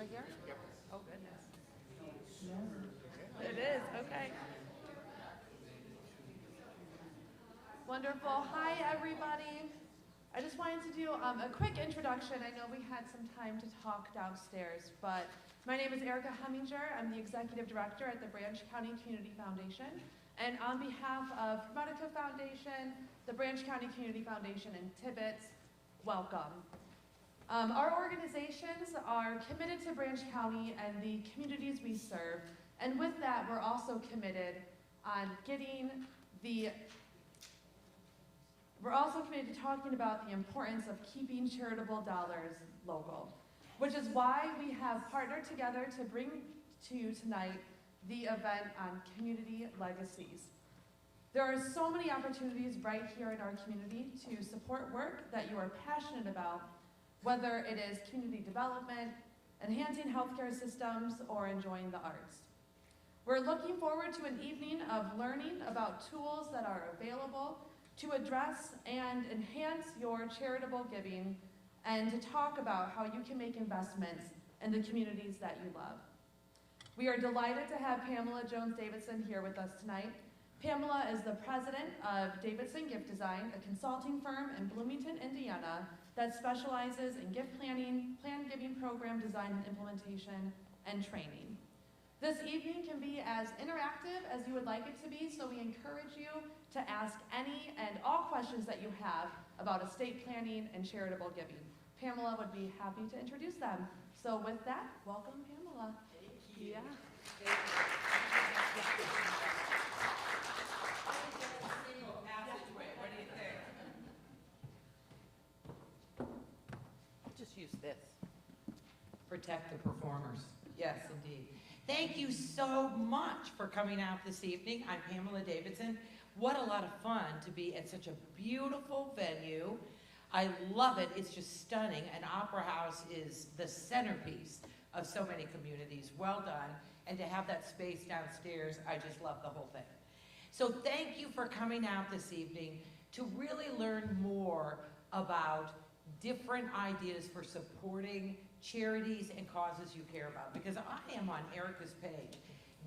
right here? Yep. Oh, goodness. It is, okay. Wonderful. Hi, everybody. I just wanted to do a quick introduction. I know we had some time to talk downstairs, but my name is Erica Heminger. I'm the Executive Director at the Branch County Community Foundation. And on behalf of ProMedica Foundation, the Branch County Community Foundation, and Tibbetts, welcome. Our organizations are committed to Branch County and the communities we serve, and with that, we're also committed on we're also committed to talking about the importance of keeping charitable dollars local, which is why we have partnered together to bring to you tonight the event on community legacies. There are so many opportunities right here in our community to support work that you are passionate about, whether it is community development, enhancing healthcare systems, or enjoying the arts. We're looking forward to an evening of learning about tools that are available to address and enhance your charitable giving, and to talk about how you can make investments in the communities that you love. We are delighted to have Pamela Jones-Davidson here with us tonight. Pamela is the president of Davidson Gift Design, a consulting firm in Bloomington, Indiana, that specializes in gift planning, plan giving program design and implementation, and training. This evening can be as interactive as you would like it to be, so we encourage you to ask any and all questions that you have about estate planning and charitable giving. Pamela would be happy to introduce them. So with that, welcome, Pamela. Thank you. Yeah. Passageway. What do you think? I'll just use this. Protect the performers. Yes, indeed. Thank you so much for coming out this evening. I'm Pamela Davidson. What a lot of fun to be at such a beautiful venue. I love it. It's just stunning. And Opera House is the centerpiece of so many communities. Well done. And to have that space downstairs, I just love the whole thing. So thank you for coming out this evening to really learn more about different ideas for supporting charities and causes you care about. Because I am on Erica's page.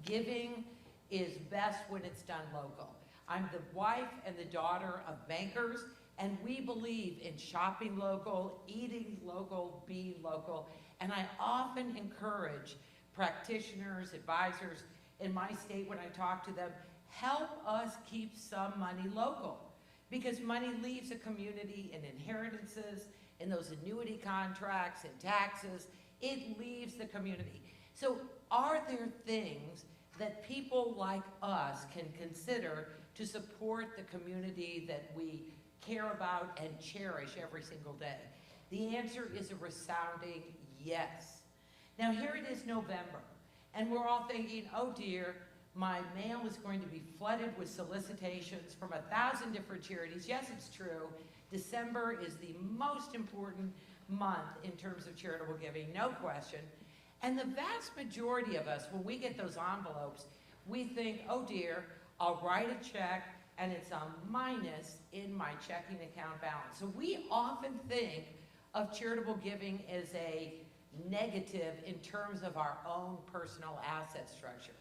Giving is best when it's done local. I'm the wife and the daughter of bankers, and we believe in shopping local, eating local, being local, and I often encourage practitioners, advisors in my state when I talk to them, help us keep some money local, because money leaves a community in inheritances, in those annuity contracts, in taxes. It leaves the community. So are there things that people like us can consider to support the community that we care about and cherish every single day? The answer is a resounding yes. Now here it is November, and we're all thinking, oh dear, my mail is going to be flooded with solicitations from 1,000 different charities. Yes, it's true. December is the most important month in terms of charitable giving, no question. And the vast majority of us, when we get those envelopes, we think, oh dear, I'll write a check and it's a minus in my checking account balance. So we often think of charitable giving as a negative in terms of our own personal asset structure.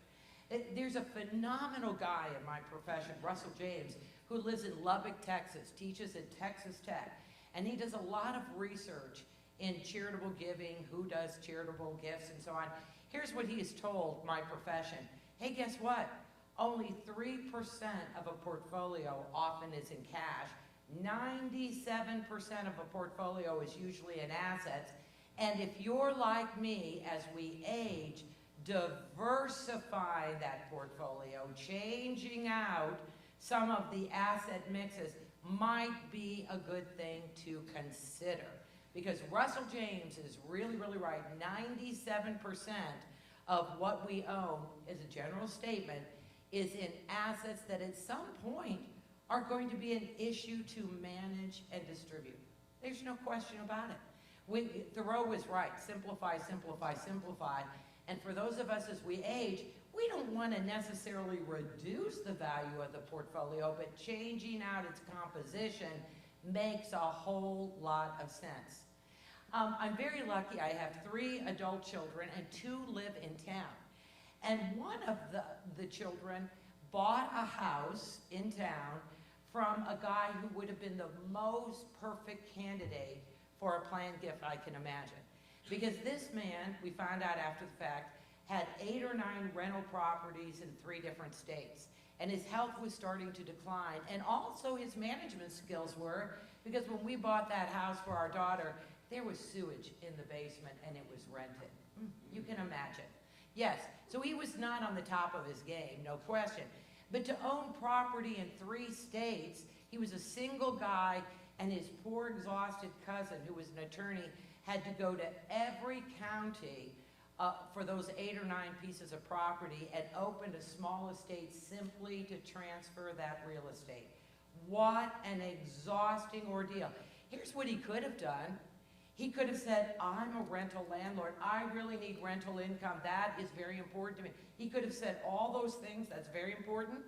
There's a phenomenal guy in my profession, Russell James, who lives in Lubbock, Texas, teaches at Texas Tech, and he does a lot of research in charitable giving, who does charitable gifts, and so on. Here's what he has told my profession. Hey, guess what? Only 3% of a portfolio often is in cash. 97% of a portfolio is usually in assets. And if you're like me, as we age, diversify that portfolio, changing out some of the asset mixes might be a good thing to consider. Because Russell James is really, really right. 97% of what we own, as a general statement, is in assets that at some point are going to be an issue to manage and distribute. There's no question about it. Thoreau was right. Simplify, simplify, simplify. And for those of us as we age, we don't want to necessarily reduce the value of the portfolio, but changing out its composition makes a whole lot of sense. I'm very lucky. I have 3 adult children and 2 live in town. And one of the children bought a house in town from a guy who would have been the most perfect candidate for a planned gift I can imagine. Because this man, we found out after the fact, had 8 or 9 rental properties in 3 different states. And his health was starting to decline. And also his management skills were, because when we bought that house for our daughter, there was sewage in the basement and it was rented. You can imagine. Yes, so he was not on the top of his game, no question. But to own property in 3 states, he was a single guy, and his poor exhausted cousin, who was an attorney, had to go to every county for those 8 or 9 pieces of property and opened a small estate simply to transfer that real estate. What an exhausting ordeal. Here's what he could have done. He could have said, I'm a rental landlord. I really need rental income. That is very important to me. He could have said all those things. That's very important.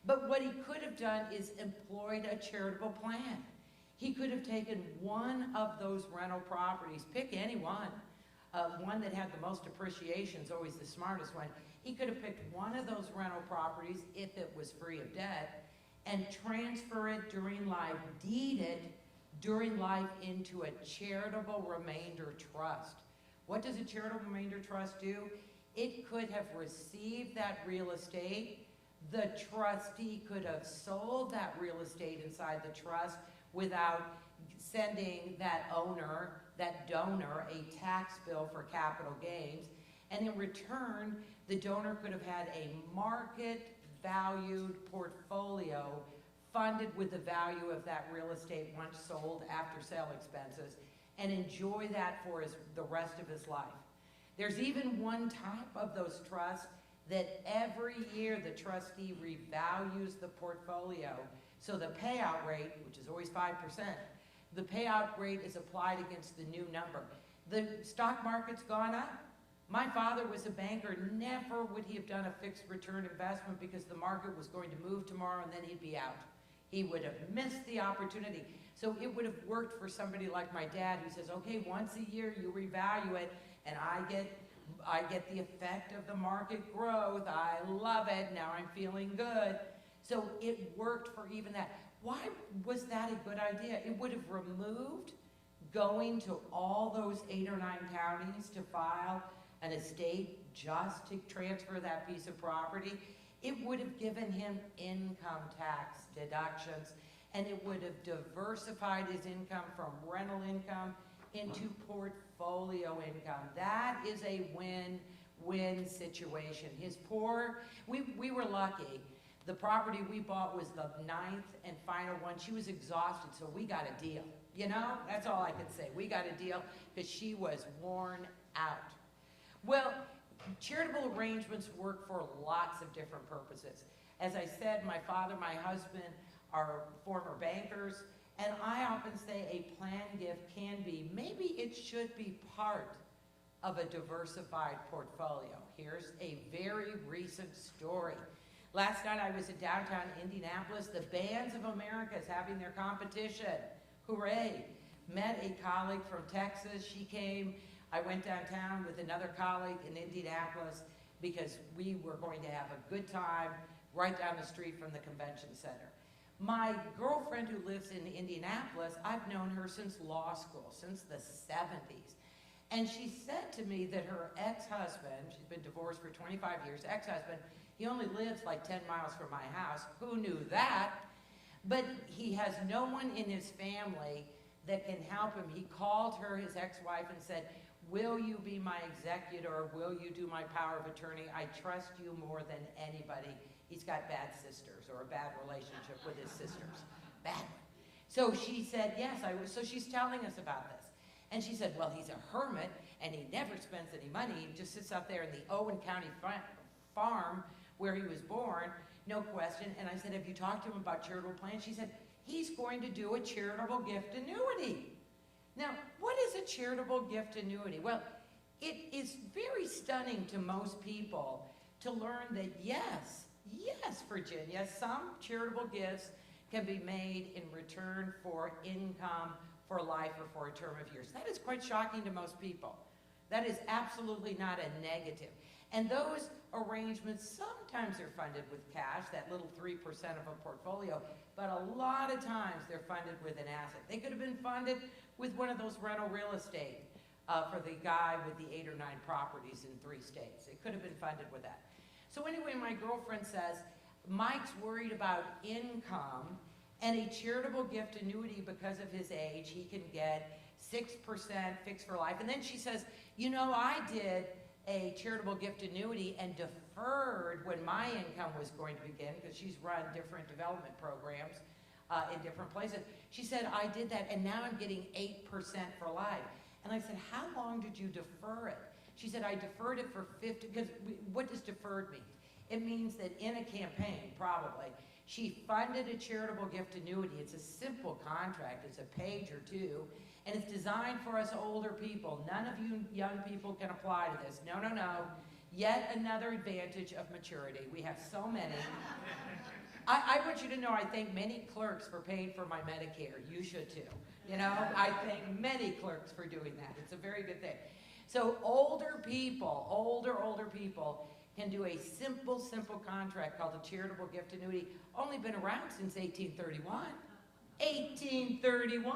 But what he could have done is employed a charitable plan. He could have taken one of those rental properties, pick any one. One that had the most appreciation is always the smartest one. He could have picked one of those rental properties if it was free of debt and transfer it during life, deed it during life into a charitable remainder trust. What does a charitable remainder trust do? It could have received that real estate. The trustee could have sold that real estate inside the trust without sending that owner, that donor, a tax bill for capital gains. And in return, the donor could have had a market-valued portfolio funded with the value of that real estate once sold after sale expenses, and enjoy that for the rest of his life. There's even one type of those trusts that every year the trustee revalues the portfolio. So the payout rate, which is always 5%, the payout rate is applied against the new number. The stock market's gone up. My father was a banker. Never would he have done a fixed return investment because the market was going to move tomorrow and then he'd be out. He would have missed the opportunity. So it would have worked for somebody like my dad who says, okay, once a year you revalue it and I get the effect of the market growth. I love it. Now I'm feeling good. So it worked for even that. Why was that a good idea? It would have removed going to all those 8 or 9 counties to file an estate just to transfer that piece of property. It would have given him income tax deductions, and it would have diversified his income from rental income into portfolio income. That is a win-win situation. We were lucky. The property we bought was the 9th and final one. She was exhausted, so we got a deal. You know, that's all I can say. We got a deal because she was worn out. Well, charitable arrangements work for lots of different purposes. As I said, my father, my husband are former bankers, and I often say a planned gift can be, maybe it should be part of a diversified portfolio. Here's a very recent story. Last night I was in downtown Indianapolis. The Bands of America is having their competition. Hooray. Met a colleague from Texas. She came. I went downtown with another colleague in Indianapolis because we were going to have a good time right down the street from the convention center. My girlfriend who lives in Indianapolis, I've known her since law school, since the 70s. And she said to me that her ex-husband, she's been divorced for 25 years, ex-husband, he only lives like 10 miles from my house. Who knew that? But he has no one in his family that can help him. He called her, his ex-wife, and said, will you be my executor? Will you do my power of attorney? I trust you more than anybody. He's got bad sisters or a bad relationship with his sisters. Bad one. So she said, yes, I was. So she's telling us about this. And she said, well, he's a hermit and he never spends any money. He just sits out there in the Owen County farm where he was born, no question. And I said, have you talked to him about charitable plans? She said, he's going to do a charitable gift annuity. Now, what is a charitable gift annuity? Well, it is very stunning to most people to learn that yes, Virginia, some charitable gifts can be made in return for income for life or for a term of years. That is quite shocking to most people. That is absolutely not a negative. And those arrangements sometimes are funded with cash, that little 3% of a portfolio, but a lot of times they're funded with an asset. They could have been funded with one of those rental real estate for the guy with the 8 or 9 properties in 3 states. It could have been funded with that. So anyway, my girlfriend says, Mike's worried about income and a charitable gift annuity because of his age. He can get 6% fixed for life. And then she says, you know, I did a charitable gift annuity and deferred when my income was going to begin, because she's run different development programs in different places. She said, I did that and now I'm getting 8% for life. And I said, how long did you defer it? She said, I deferred it for 50, because what does deferred mean? It means that in a campaign, probably, she funded a charitable gift annuity. It's a simple contract. It's a page or 2. And it's designed for us older people. None of you young people can apply to this. No, no, no. Yet another advantage of maturity. We have so many. I want you to know I thank many clerks for paying for my Medicare. You should too. You know, I thank many clerks for doing that. It's a very good thing. So older people, older people can do a simple contract called a charitable gift annuity. Only been around since 1831. 1831?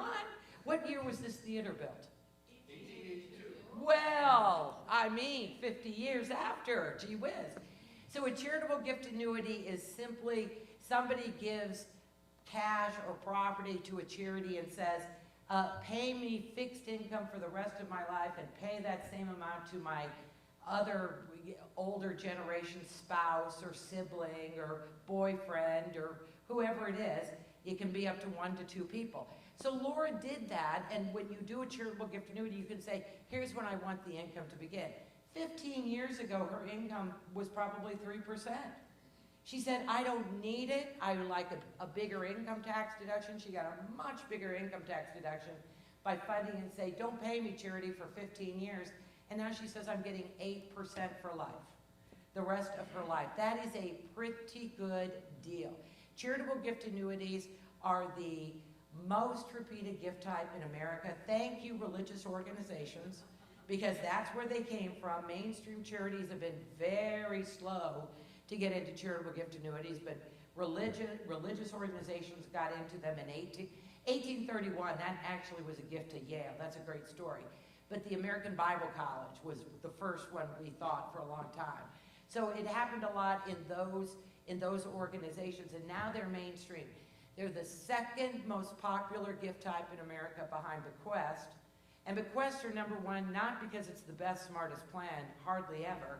What year was this theater built? 1882. Well, I mean, 50 years after, gee whiz. So a charitable gift annuity is simply somebody gives cash or property to a charity and says, pay me fixed income for the rest of my life and pay that same amount to my other older generation spouse or sibling or boyfriend or whoever it is. It can be up to 1 to 2 people. So Laura did that, and when you do a charitable gift annuity, you can say, here's when I want the income to begin. 15 years ago, her income was probably 3%. She said, I don't need it. I would like a bigger income tax deduction. She got a much bigger income tax deduction by funding and say, don't pay me charity for 15 years. And now she says, I'm getting 8% for life, the rest of her life. That is a pretty good deal. Charitable gift annuities are the most repeated gift type in America. Thank you, religious organizations, because that's where they came from. Mainstream charities have been very slow to get into charitable gift annuities, but religious organizations got into them in 1831. That actually was a gift to Yale. That's a great story. But the American Bible College was the first one we thought for a long time. So it happened a lot in those organizations, and now they're mainstream. They're the second most popular gift type in America behind bequest. And bequests are number 1, not because it's the best, smartest plan, hardly ever,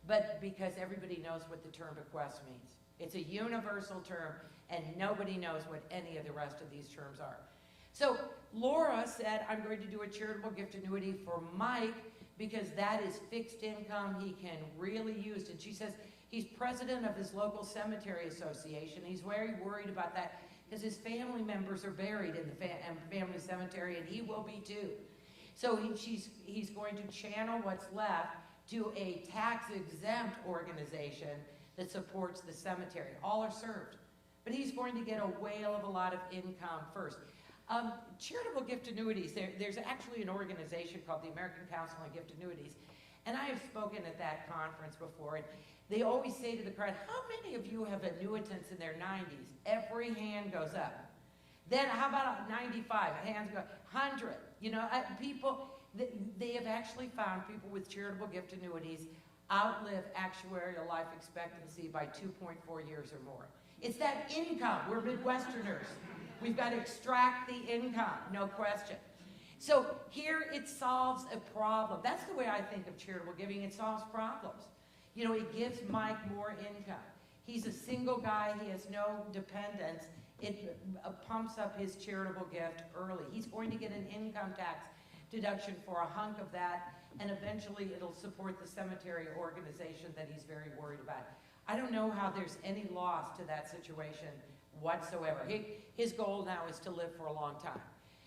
but because everybody knows what the term bequest means. It's a universal term, and nobody knows what any of the rest of these terms are. So Laura said, I'm going to do a charitable gift annuity for Mike because that is fixed income he can really use. And she says he's president of his local cemetery association. He's very worried about that because his family members are buried in the family cemetery, and he will be too. So he's going to channel what's left to a tax-exempt organization that supports the cemetery. All are served. But he's going to get a whale of a lot of income first. Charitable gift annuities, there's actually an organization called the American Council on Gift Annuities, and I have spoken at that conference before, and they always say to the crowd, how many of you have annuitants in their 90s? Every hand goes up. Then how about 95? Hands go, 100. You know, people, they have actually found people with charitable gift annuities outlive actuarial life expectancy by 2.4 years or more. It's that income. We're Midwesterners. We've got to extract the income, no question. So here it solves a problem. That's the way I think of charitable giving. It solves problems. You know, it gives Mike more income. He's a single guy. He has no dependents. It pumps up his charitable gift early. He's going to get an income tax deduction for a hunk of that, and eventually it'll support the cemetery organization that he's very worried about. I don't know how there's any loss to that situation whatsoever. His goal now is to live for a long time.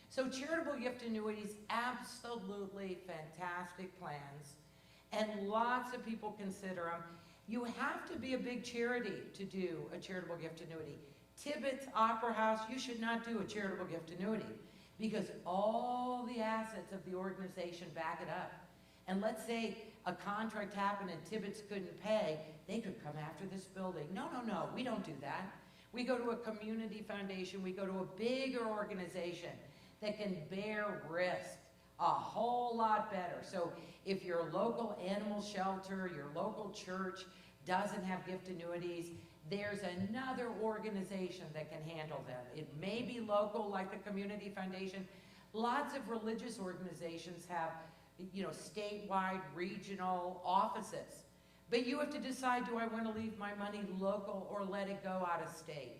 So charitable gift annuities, absolutely fantastic plans, and lots of people consider them. You have to be a big charity to do a charitable gift annuity. Tibbetts Opera House, you should not do a charitable gift annuity because all the assets of the organization back it up. And let's say a contract happened and Tibbetts couldn't pay, they could come after this building. No, no, no, we don't do that. We go to a community foundation, we go to a bigger organization that can bear risk a whole lot better. So if your local animal shelter, your local church doesn't have gift annuities, there's another organization that can handle them. It may be local, like the Community Foundation. Lots of religious organizations have, statewide, regional offices. But you have to decide, do I want to leave my money local or let it go out of state?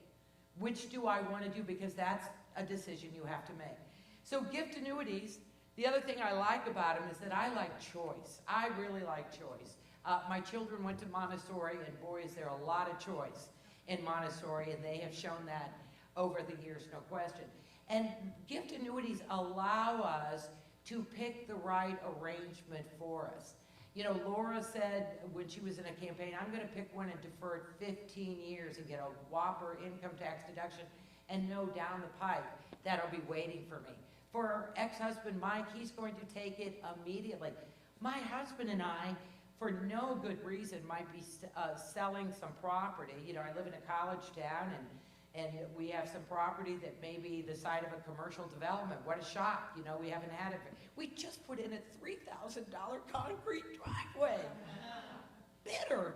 Which do I want to do? Because that's a decision you have to make. So gift annuities, the other thing I like about them is that I like choice. I really like choice. My children went to Montessori, and boy, is there a lot of choice in Montessori, and they have shown that over the years, no question. And gift annuities allow us to pick the right arrangement for us. Laura said when she was in a campaign, I'm going to pick one and defer it 15 years and get a whopper income tax deduction and know down the pipe that'll be waiting for me. For our ex-husband, Mike, he's going to take it immediately. My husband and I, for no good reason, might be selling some property. I live in a college town, and we have some property that may be the site of a commercial development. What a shock, we haven't had it. We just put in a $3,000 concrete driveway. Bitter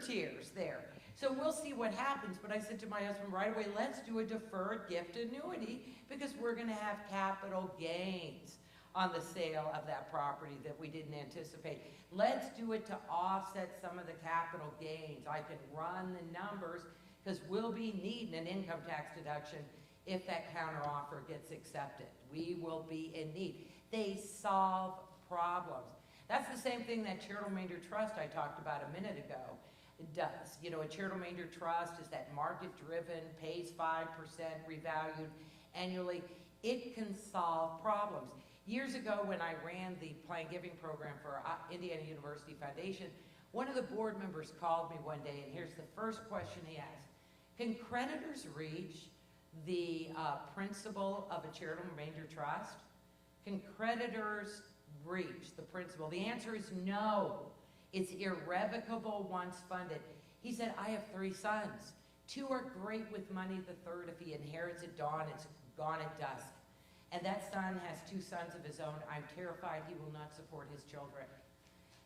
tears there. So we'll see what happens, but I said to my husband right away, let's do a deferred gift annuity because we're gonna have capital gains on the sale of that property that we didn't anticipate. Let's do it to offset some of the capital gains. I can run the numbers because we'll be needing an income tax deduction if that counteroffer gets accepted. We will be in need. They solve problems. That's the same thing that charitable remainder trust I talked about a minute ago does. A charitable remainder trust is that market-driven, pays 5%, revalued annually. It can solve problems. Years ago when I ran the Planned Giving program for Indiana University Foundation, one of the board members called me one day, and here's the first question he asked. Can creditors reach the principle of a charitable remainder trust? Can creditors reach the principle? The answer is no. It's irrevocable once funded. He said, I have 3 sons. 2 are great with money. The third, if he inherits at dawn, it's gone at dusk. And that son has 2 sons of his own. I'm terrified he will not support his children.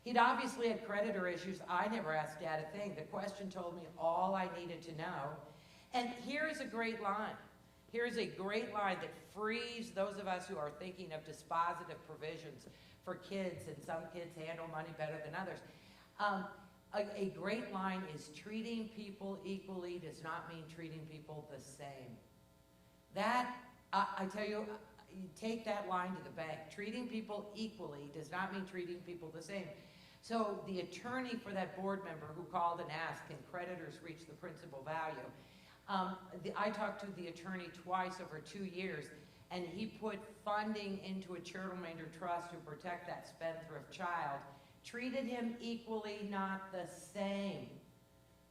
He'd obviously had creditor issues. I never asked Dad a thing. The question told me all I needed to know. And here is a great line. Here is a great line that frees those of us who are thinking of dispositive provisions for kids, and some kids handle money better than others. A great line is treating people equally does not mean treating people the same. That, I tell you, you take that line to the bank. Treating people equally does not mean treating people the same. So the attorney for that board member who called and asked, can creditors reach the principal value? I talked to the attorney twice over 2 years, and he put funding into a charitable remainder trust to protect that spendthrift child, treated him equally, not the same.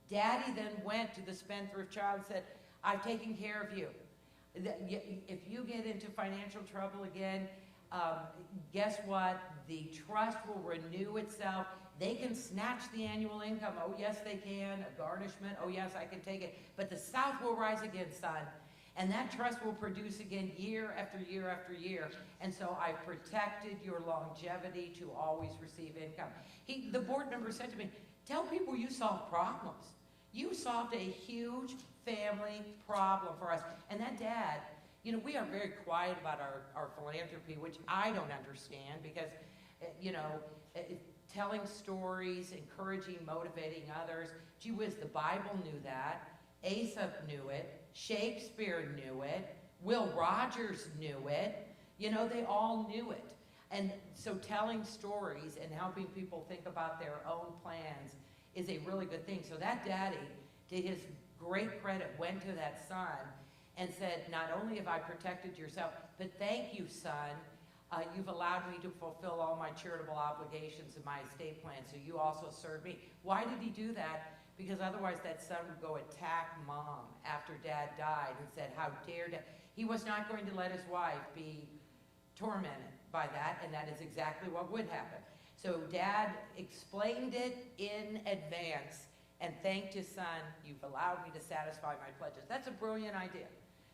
Daddy then went to the spendthrift child and said, I've taken care of you. If you get into financial trouble again, guess what? The trust will renew itself. They can snatch the annual income. Oh, yes, they can. A garnishment. Oh, yes, I can take it. But the South will rise again, son. And that trust will produce again year after year after year. And so I've protected your longevity to always receive income. The board member said to me, tell people you solve problems. You solved a huge family problem for us. And that dad, we are very quiet about our philanthropy, which I don't understand because, telling stories, encouraging, motivating others. Gee whiz, the Bible knew that. Aesop knew it. Shakespeare knew it. Will Rogers knew it. They all knew it. And so telling stories and helping people think about their own plans is a really good thing. So that daddy, to his great credit, went to that son and said, not only have I protected yourself, but thank you, son. You've allowed me to fulfill all my charitable obligations in my estate plan, so you also serve me. Why did he do that? because otherwise that son would go attack mom after dad died and said, how dare dad. He was not going to let his wife be tormented by that, and that is exactly what would happen. So dad explained it in advance and thanked his son, you've allowed me to satisfy my pledges. That's a brilliant idea.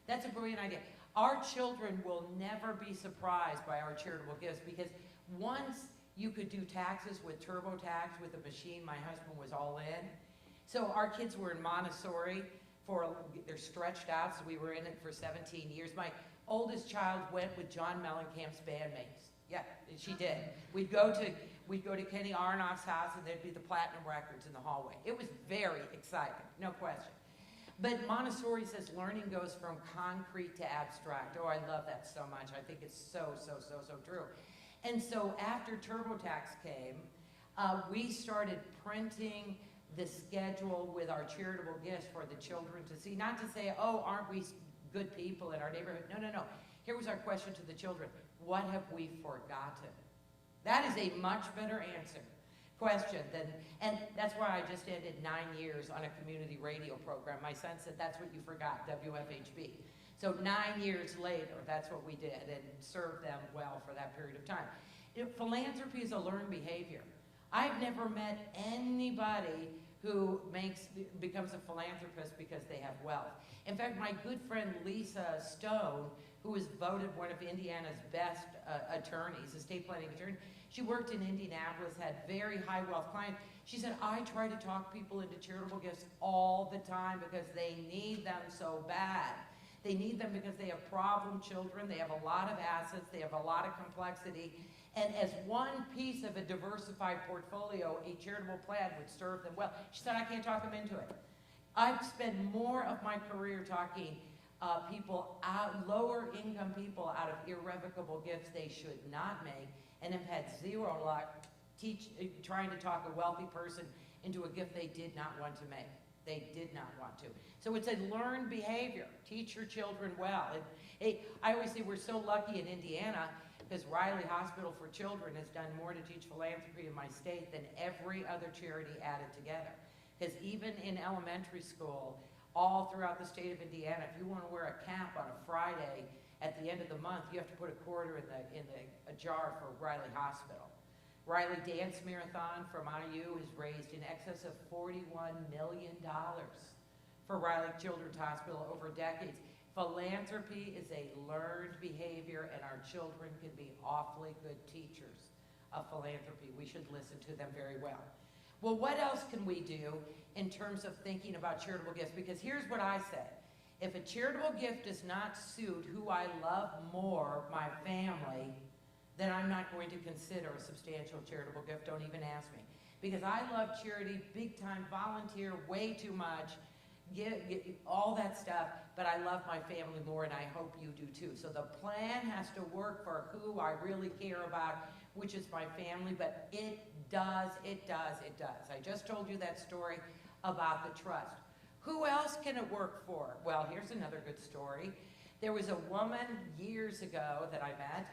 That's a brilliant idea. Our children will never be surprised by our charitable gifts, because once you could do taxes with TurboTax with a machine, my husband was all in. So our kids were in Montessori they're stretched out, so we were in it for 17 years. My oldest child went with John Mellencamp's bandmates. Yeah, she did. We'd go to Kenny Aronoff's house, and there'd be the platinum records in the hallway. It was very exciting, no question. But Montessori says learning goes from concrete to abstract. Oh, I love that so much. I think it's so true. And so after TurboTax came, we started printing the schedule with our charitable gifts for the children to see. Not to say, oh, aren't we good people in our neighborhood? No. Here was our question to the children. What have we forgotten? That is a much better question and that's why I just ended 9 years on a community radio program. My son said, that's what you forgot, WFHB. So 9 years later, that's what we did, and served them well for that period of time. Philanthropy is a learned behavior. I've never met anybody who becomes a philanthropist because they have wealth. In fact, my good friend Lisa Stone, who was voted one of Indiana's best attorneys, estate planning attorney, she worked in Indianapolis, had very high wealth clients. She said, I try to talk people into charitable gifts all the time because they need them so bad. They need them because they have problem children, they have a lot of assets, they have a lot of complexity, and as one piece of a diversified portfolio, a charitable plan would serve them well. She said, I can't talk them into it. I've spent more of my career talking lower income people out of irrevocable gifts they should not make, and have had zero luck trying to talk a wealthy person into a gift they did not want to make. They did not want to. So it's a learned behavior. Teach your children well. I always say we're so lucky in Indiana because Riley Hospital for Children has done more to teach philanthropy in my state than every other charity added together. Because even in elementary school, all throughout the state of Indiana, if you want to wear a cap on a Friday at the end of the month, you have to put a quarter in a jar for Riley Hospital. Riley Dance Marathon from IU has raised in excess of $41 million for Riley Children's Hospital over decades. Philanthropy is a learned behavior, and our children can be awfully good teachers of philanthropy. We should listen to them very well. Well, what else can we do in terms of thinking about charitable gifts? Because here's what I said. If a charitable gift does not suit who I love more, my family, then I'm not going to consider a substantial charitable gift. Don't even ask me. Because I love charity, big time, volunteer, way too much, all that stuff, but I love my family more, and I hope you do too. So the plan has to work for who I really care about, which is my family, but it does. I just told you that story about the trust. Who else can it work for? Well, here's another good story. There was a woman years ago that I met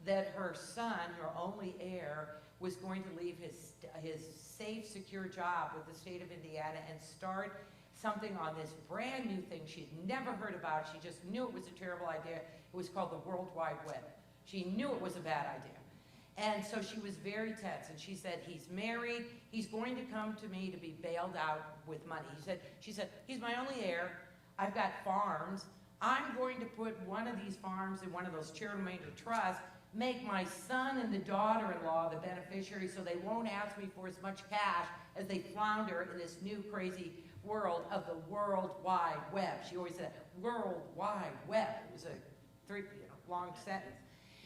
that her son, her only heir, was going to leave his safe, secure job with the state of Indiana and start something on this brand new thing she'd never heard about. She just knew it was a terrible idea. It was called the World Wide Web. She knew it was a bad idea. And so she was very tense, and she said, he's married, he's going to come to me to be bailed out with money. She said, he's my only heir, I've got farms, I'm going to put one of these farms in one of those charitable major trusts, make my son and the daughter-in-law the beneficiaries so they won't ask me for as much cash as they flounder in this new crazy world of the World Wide Web. She always said, World Wide Web. It was a long sentence.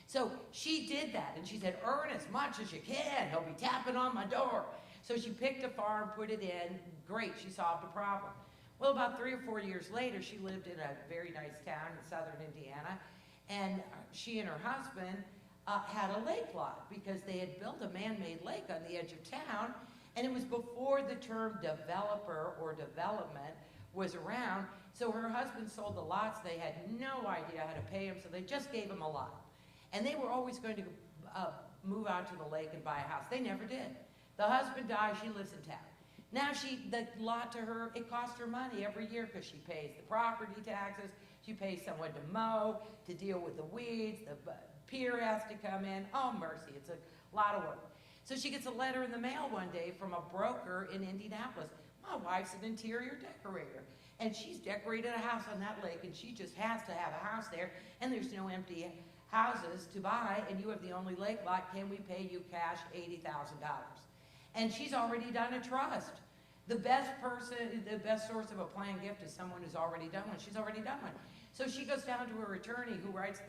So she did that, and she said, earn as much as you can. He'll be tapping on my door. So she picked a farm, put it in. Great, she solved the problem. Well, about 3 or 4 years later, she lived in a very nice town in southern Indiana, and she and her husband had a lake lot because they had built a man-made lake on the edge of town, and it was before the term developer or development was around. So her husband sold the lots. They had no idea how to pay him, so they just gave him a lot. And they were always going to move out to the lake and buy a house. They never did. The husband died, she lives in town. Now the lot to her, it costs her money every year because she pays the property taxes, she pays someone to mow, to deal with the weeds, the pier has to come in. Oh, mercy, it's a lot of work. So she gets a letter in the mail one day from a broker in Indianapolis. My wife's an interior decorator, and she's decorated a house on that lake, and she just has to have a house there, and there's no empty houses to buy, and you have the only lake lot. Can we pay you cash $80,000? And she's already done a trust. The best source of a planned gift is someone who's already done one. She's already done one. So she goes down to her attorney who writes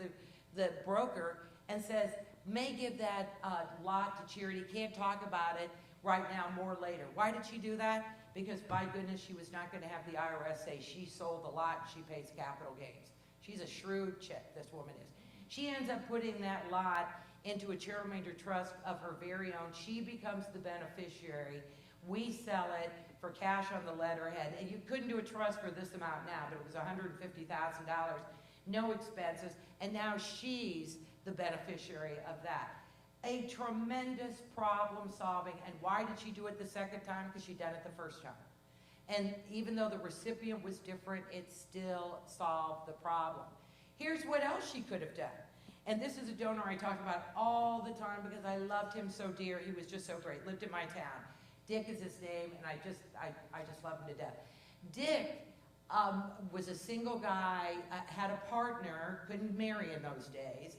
the broker and says, may give that lot to charity, can't talk about it right now, more later. Why did she do that? Because by goodness, she was not going to have the IRS say she sold the lot, she pays capital gains. She's a shrewd chick, this woman is. She ends up putting that lot into a charitable remainder trust of her very own. She becomes the beneficiary. We sell it for cash on the letterhead. And you couldn't do a trust for this amount now, but it was $150,000, no expenses, and now she's the beneficiary of that. A tremendous problem solving. And why did she do it the second time? Because she'd done it the first time. And even though the recipient was different, it still solved the problem. Here's what else she could have done. And this is a donor I talk about all the time because I loved him so dear. He was just so great. Lived in my town. Dick is his name, and I just love him to death. Dick was a single guy, had a partner, couldn't marry in those days.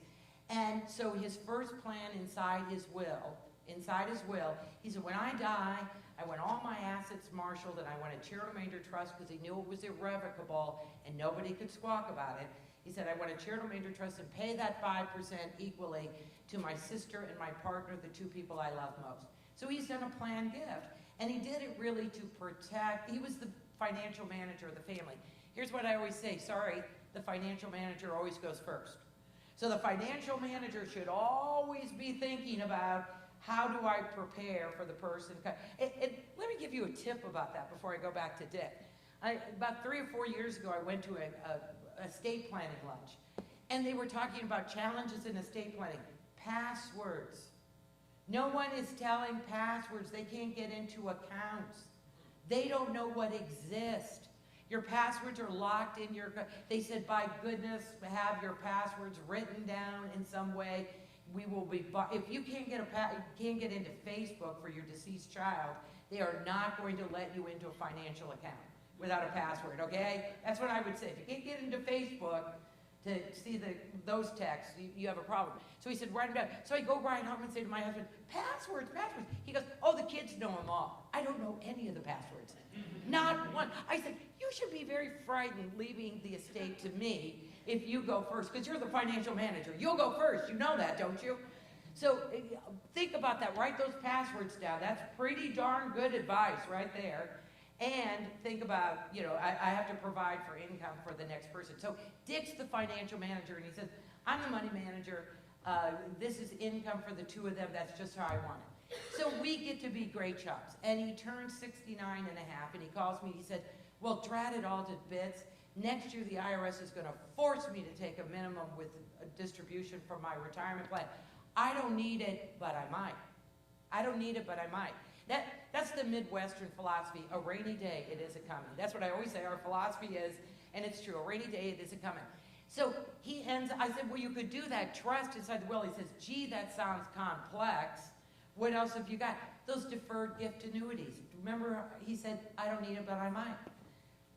And so his first plan inside his will, he said, when I die, I want all my assets marshaled, and I want a charitable remainder trust because he knew it was irrevocable and nobody could squawk about it. He said, I want a charitable remainder trust and pay that 5% equally to my sister and my partner, the two people I love most. So he's done a planned gift, and he did it really to protect. He was the financial manager of the family. Here's what I always say, sorry, the financial manager always goes first. So the financial manager should always be thinking about, how do I prepare for the person? And let me give you a tip about that before I go back to Dick. About 3 or 4 years ago, I went to a estate planning lunch, and they were talking about challenges in estate planning. Passwords. No one is telling passwords. They can't get into accounts. They don't know what exists. Your passwords are locked in your, they said, by goodness, have your passwords written down in some way. We will be, if you can't get into Facebook for your deceased child, they are not going to let you into a financial account without a password, okay? That's what I would say. If you can't get into Facebook to see those texts, you have a problem. So he said, write them down. So I go right home and say to my husband, passwords. He goes, oh, the kids know them all. I don't know any of the passwords. Not one. I said, you should be very frightened leaving the estate to me if you go first, because you're the financial manager. You'll go first. You know that, don't you? So think about that. Write those passwords down. That's pretty darn good advice right there. And think about, I have to provide for income for the next person. So Dick's the financial manager, and he says, I'm the money manager. This is income for the two of them. That's just how I want it. So we get to be great chops. And he turned 69 and a half, and he calls me. He said, well, drat it all to bits. Next year, the IRS is going to force me to take a minimum with a distribution from my retirement plan. I don't need it, but I might. I don't need it, but I might. That's the Midwestern philosophy. A rainy day, it isn't coming. That's what I always say our philosophy is, and it's true. A rainy day, it isn't coming. So I said, well, you could do that trust inside the will. He says, gee, that sounds complex. What else have you got? Those deferred gift annuities. Remember, he said, I don't need it, but I might.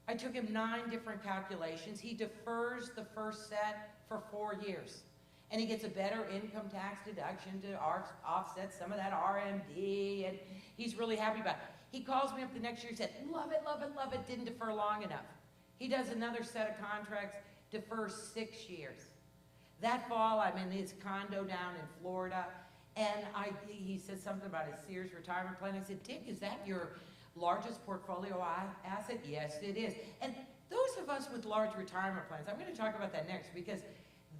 I took him 9 different calculations. He defers the first set for 4 years. And he gets a better income tax deduction to offset some of that RMD, and he's really happy about it. He calls me up the next year and said, love it, love it, love it, didn't defer long enough. He does another set of contracts, defers 6 years. That fall, I'm in his condo down in Florida, and he said something about his Sears retirement plan. I said, Dick, is that your largest portfolio asset? Yes, it is. And those of us with large retirement plans, I'm going to talk about that next, because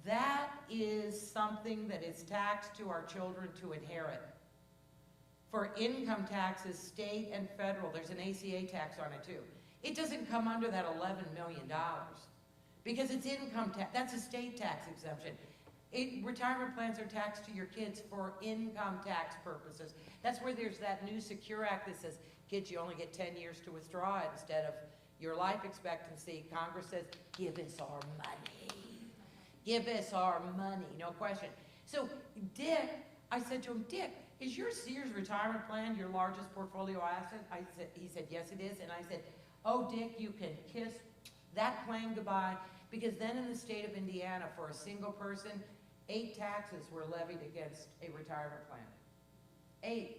that is something that is taxed to our children to inherit. For income taxes, state and federal, there's an ACA tax on it too. It doesn't come under that $11 million because it's income tax. That's a state tax exemption. Retirement plans are taxed to your kids for income tax purposes. That's where there's that new Secure Act that says, kids, you only get 10 years to withdraw it instead of your life expectancy. Congress says, give us our money. Give us our money, no question. So Dick, I said to him, Dick, is your Sears retirement plan your largest portfolio asset? He said, yes, it is. And I said, oh, Dick, you can kiss that plan goodbye, because then in the state of Indiana, for a single person, 8 taxes were levied against a retirement plan. 8.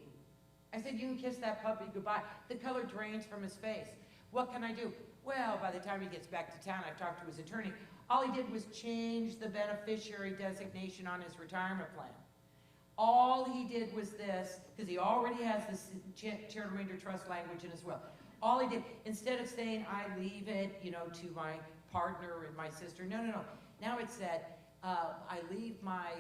I said, you can kiss that puppy goodbye. The color drains from his face. What can I do? Well, by the time he gets back to town, I've talked to his attorney. All he did was change the beneficiary designation on his retirement plan. All he did was this, because he already has this charitable remainder trust language in his will. All he did, instead of saying, I leave it, to my partner and my sister, no. Now it said, I leave my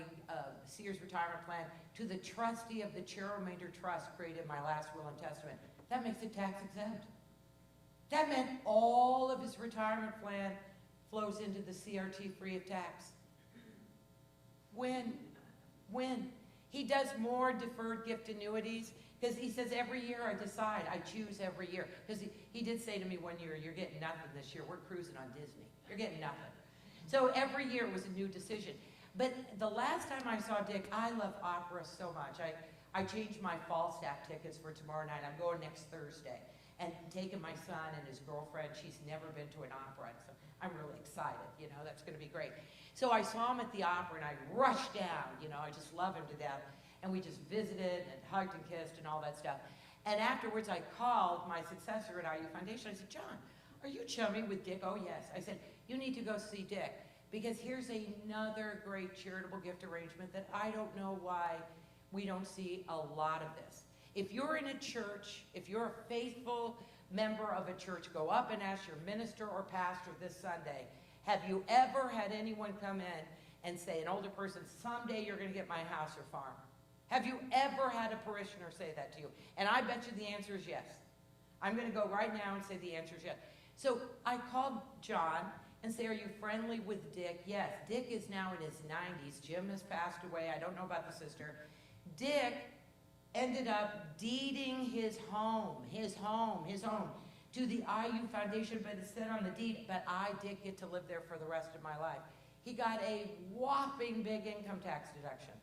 Sears retirement plan to the trustee of the charitable remainder trust created in my last will and testament. That makes it tax exempt. That meant all of his retirement plan flows into the CRT free of tax. When? He does more deferred gift annuities, because he says every year I decide, I choose every year. Because he did say to me one year, you're getting nothing this year, we're cruising on Disney. You're getting nothing. So every year it was a new decision. But the last time I saw Dick, I love opera so much. I changed my Falstaff tickets for tomorrow night. I'm going next Thursday. And taking my son and his girlfriend, she's never been to an opera, so I'm really excited, that's gonna be great. So I saw him at the opera and I rushed down, I just love him to death. And we just visited and hugged and kissed and all that stuff. And afterwards I called my successor at IU Foundation. I said, John, are you chummy with Dick? Oh yes. I said, you need to go see Dick, because here's another great charitable gift arrangement that I don't know why we don't see a lot of this. If you're in a church, if you're a faithful member of a church, go up and ask your minister or pastor this Sunday, have you ever had anyone come in and say, an older person, someday you're going to get my house or farm? Have you ever had a parishioner say that to you? And I bet you the answer is yes. I'm going to go right now and say the answer is yes. So I called John and say, are you friendly with Dick? Yes. Dick is now in his 90s. Jim has passed away. I don't know about the sister. Dick ended up deeding his home to the IU Foundation, but it said on the deed, but I did get to live there for the rest of my life. He got a whopping big income tax deduction.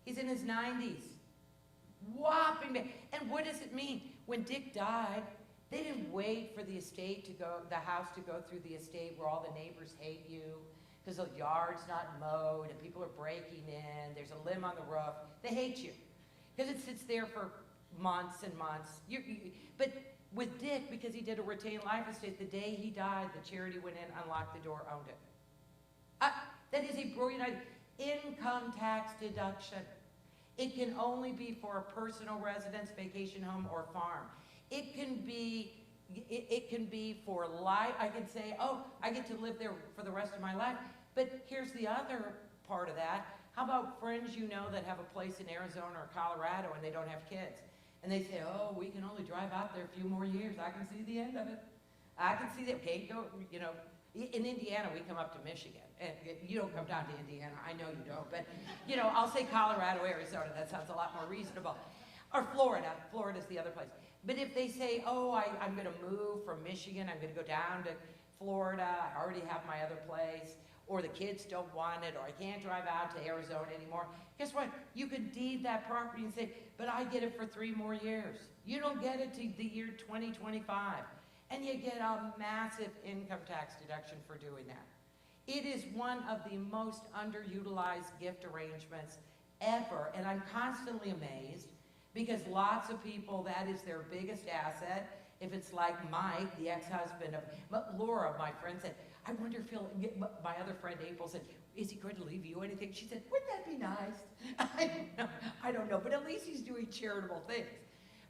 He's in his 90s. Whopping big. And what does it mean? When Dick died, they didn't wait for the house to go through the estate where all the neighbors hate you because the yard's not mowed and people are breaking in, there's a limb on the roof. They hate you because it sits there for months and months. But with Dick, because he did a retained life estate, the day he died, the charity went in, unlocked the door, owned it. That is a brilliant idea. Income tax deduction. It can only be for a personal residence, vacation home, or farm. It can be for life. I can say, oh, I get to live there for the rest of my life. But here's the other part of that. How about friends you know that have a place in Arizona or Colorado and they don't have kids? And they say, oh, we can only drive out there a few more years. I can see the end of it. I can see that. Okay, go, in Indiana, we come up to Michigan. And you don't come down to Indiana. I know you don't. But, I'll say Colorado, Arizona. That sounds a lot more reasonable. Or Florida. Florida's the other place. But if they say, oh, I'm going to move from Michigan, I'm going to go down to Florida, I already have my other place, or the kids don't want it, or I can't drive out to Arizona anymore, guess what? You could deed that property and say, but I get it for 3 more years. You don't get it to the year 2025. And you get a massive income tax deduction for doing that. It is one of the most underutilized gift arrangements ever, and I'm constantly amazed because lots of people, that is their biggest asset. If it's like Mike, the ex-husband of Laura, my friend, said, I wonder if he'll get, my other friend April said, is he going to leave you anything? She said, wouldn't that be nice? I don't know, but at least he's doing charitable things.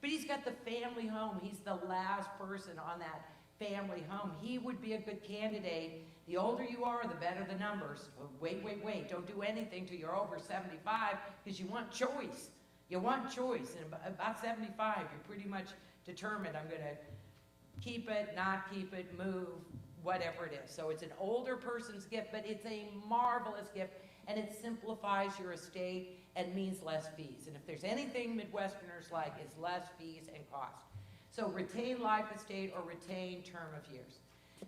But he's got the family home. He's the last person on that family home. He would be a good candidate. The older you are, the better the numbers. Wait. Don't do anything till you're over 75 because you want choice. You want choice. And about 75, you're pretty much determined, I'm going to keep it, not keep it, move, whatever it is. So it's an older person's gift, but it's a marvelous gift. and it simplifies your estate and means less fees. And if there's anything Midwesterners like, it's less fees and cost. So retain life estate or retain term of years.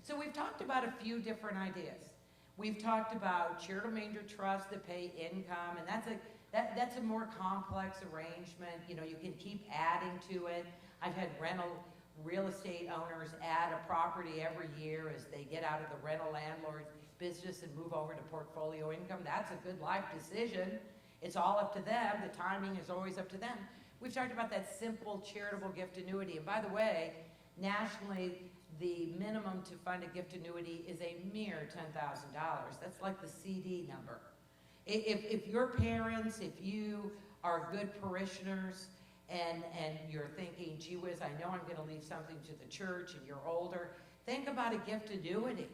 So we've talked about a few different ideas. We've talked about charitable remainder trusts that pay income, and that's a more complex arrangement. You know, you can keep adding to it. I've had rental real estate owners add a property every year as they get out of the rental landlord business and move over to portfolio income. That's a good life decision. It's all up to them. The timing is always up to them. We've talked about that simple charitable gift annuity. And by the way, nationally, the minimum to fund a gift annuity is a mere $10,000. That's like the CD number. If your parents, if you are good parishioners, and you're thinking, gee whiz, I know I'm going to leave something to the church, and you're older, think about a gift annuity,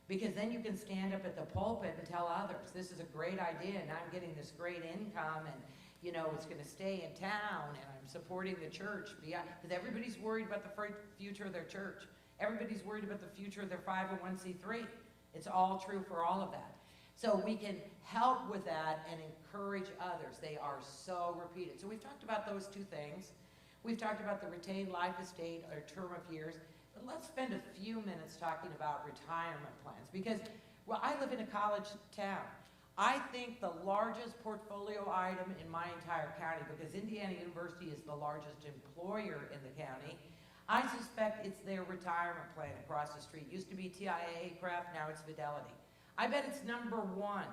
because then you can stand up at the pulpit and tell others, this is a great idea, and I'm getting this great income, and you know, it's going to stay in town, and I'm supporting the church, because everybody's worried about the future of their church. Everybody's worried about the future of their 501c3. It's all true for all of that. So we can help with that and encourage others. They are so repeated. So we've talked about those two things. We've talked about the retained life estate or term of years. But let's spend a few minutes talking about retirement plans, because, well, I live in a college town. I think the largest portfolio item in my entire county, because Indiana University is the largest employer in the county, I suspect it's their retirement plan across the street. Used to be TIAA Craft, now it's Fidelity. I bet it's number one.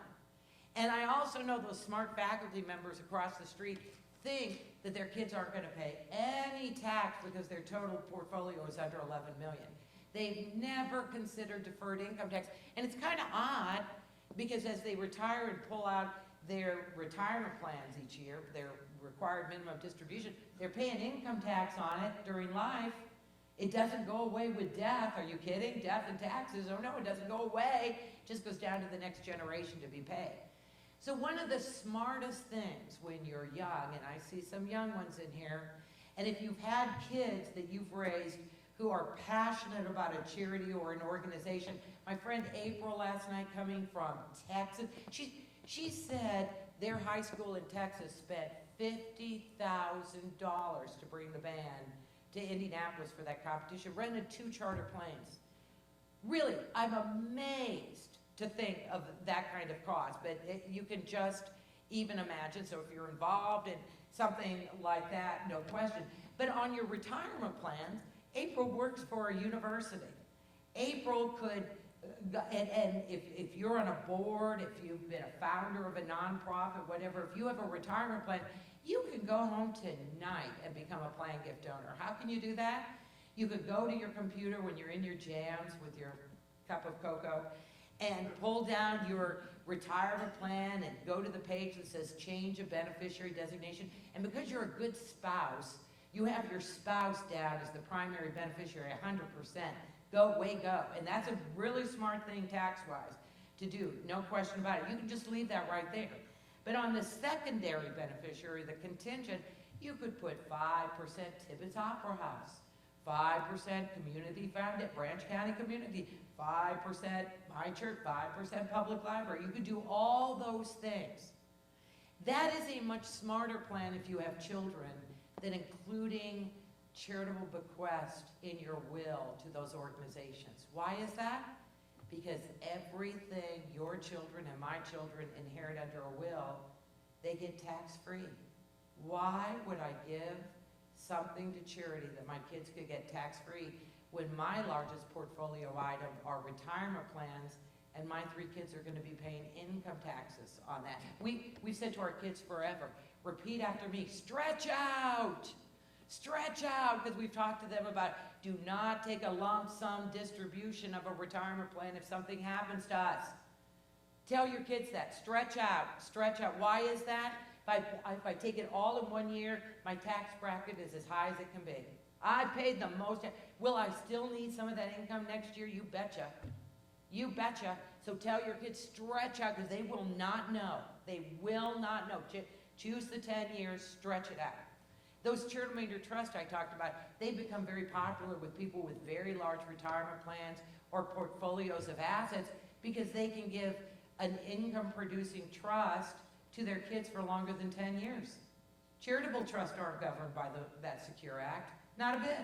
And I also know those smart faculty members across the street think that their kids aren't going to pay any tax because their total portfolio is under 11 million. They've never considered deferred income tax. And it's kind of odd, because as they retire and pull out their retirement plans each year, their required minimum distribution, they're paying income tax on it during life. It doesn't go away with death. Are you kidding? Death and taxes? Oh no, it doesn't go away. It just goes down to the next generation to be paid. So one of the smartest things when you're young, and I see some young ones in here, and if you've had kids that you've raised who are passionate about a charity or an organization, my friend April last night coming from Texas, she said their high school in Texas spent $50,000 to bring the band to Indianapolis for that competition, rented 2 charter planes. Really, I'm amazed to think of that kind of cost, but you can just even imagine. So if you're involved in something like that, no question. But on your retirement plans, April works for a university. April could, and if you're on a board, if you've been a founder of a nonprofit, whatever, if you have a retirement plan, you can go home tonight and become a plan gift donor. How can you do that? You could go to your computer when you're in your jams with your cup of cocoa and pull down your retirement plan and go to the page that says change a beneficiary designation. And because you're a good spouse, you have your spouse down as the primary beneficiary 100%. Go, way go. And that's a really smart thing tax-wise to do, no question about it. You can just leave that right there. But on the secondary beneficiary, the contingent, you could put 5% Tibbetts Opera House, 5% community founded, Branch County Community, 5% my church, 5% public library. You could do all those things. That is a much smarter plan if you have children than including charitable bequest in your will to those organizations. Why is that? Because everything your children and my children inherit under a will, they get tax-free. Why would I give something to charity that my kids could get tax-free when my largest portfolio item are retirement plans and my 3 kids are going to be paying income taxes on that? We've said to our kids forever, repeat after me, stretch out. Stretch out, because we've talked to them about do not take a lump sum distribution of a retirement plan if something happens to us. Tell your kids that. Stretch out. Stretch out. Why is that? If I take it all in 1 year, my tax bracket is as high as it can be. I paid the most. Will I still need some of that income next year? You betcha. You betcha. So tell your kids, stretch out, because they will not know. They will not know. Choose the 10 years, stretch it out. Those charitable remainder trusts I talked about, they become very popular with people with very large retirement plans or portfolios of assets, because they can give an income-producing trust to their kids for longer than 10 years. Charitable trusts aren't governed by that Secure Act, not a bit.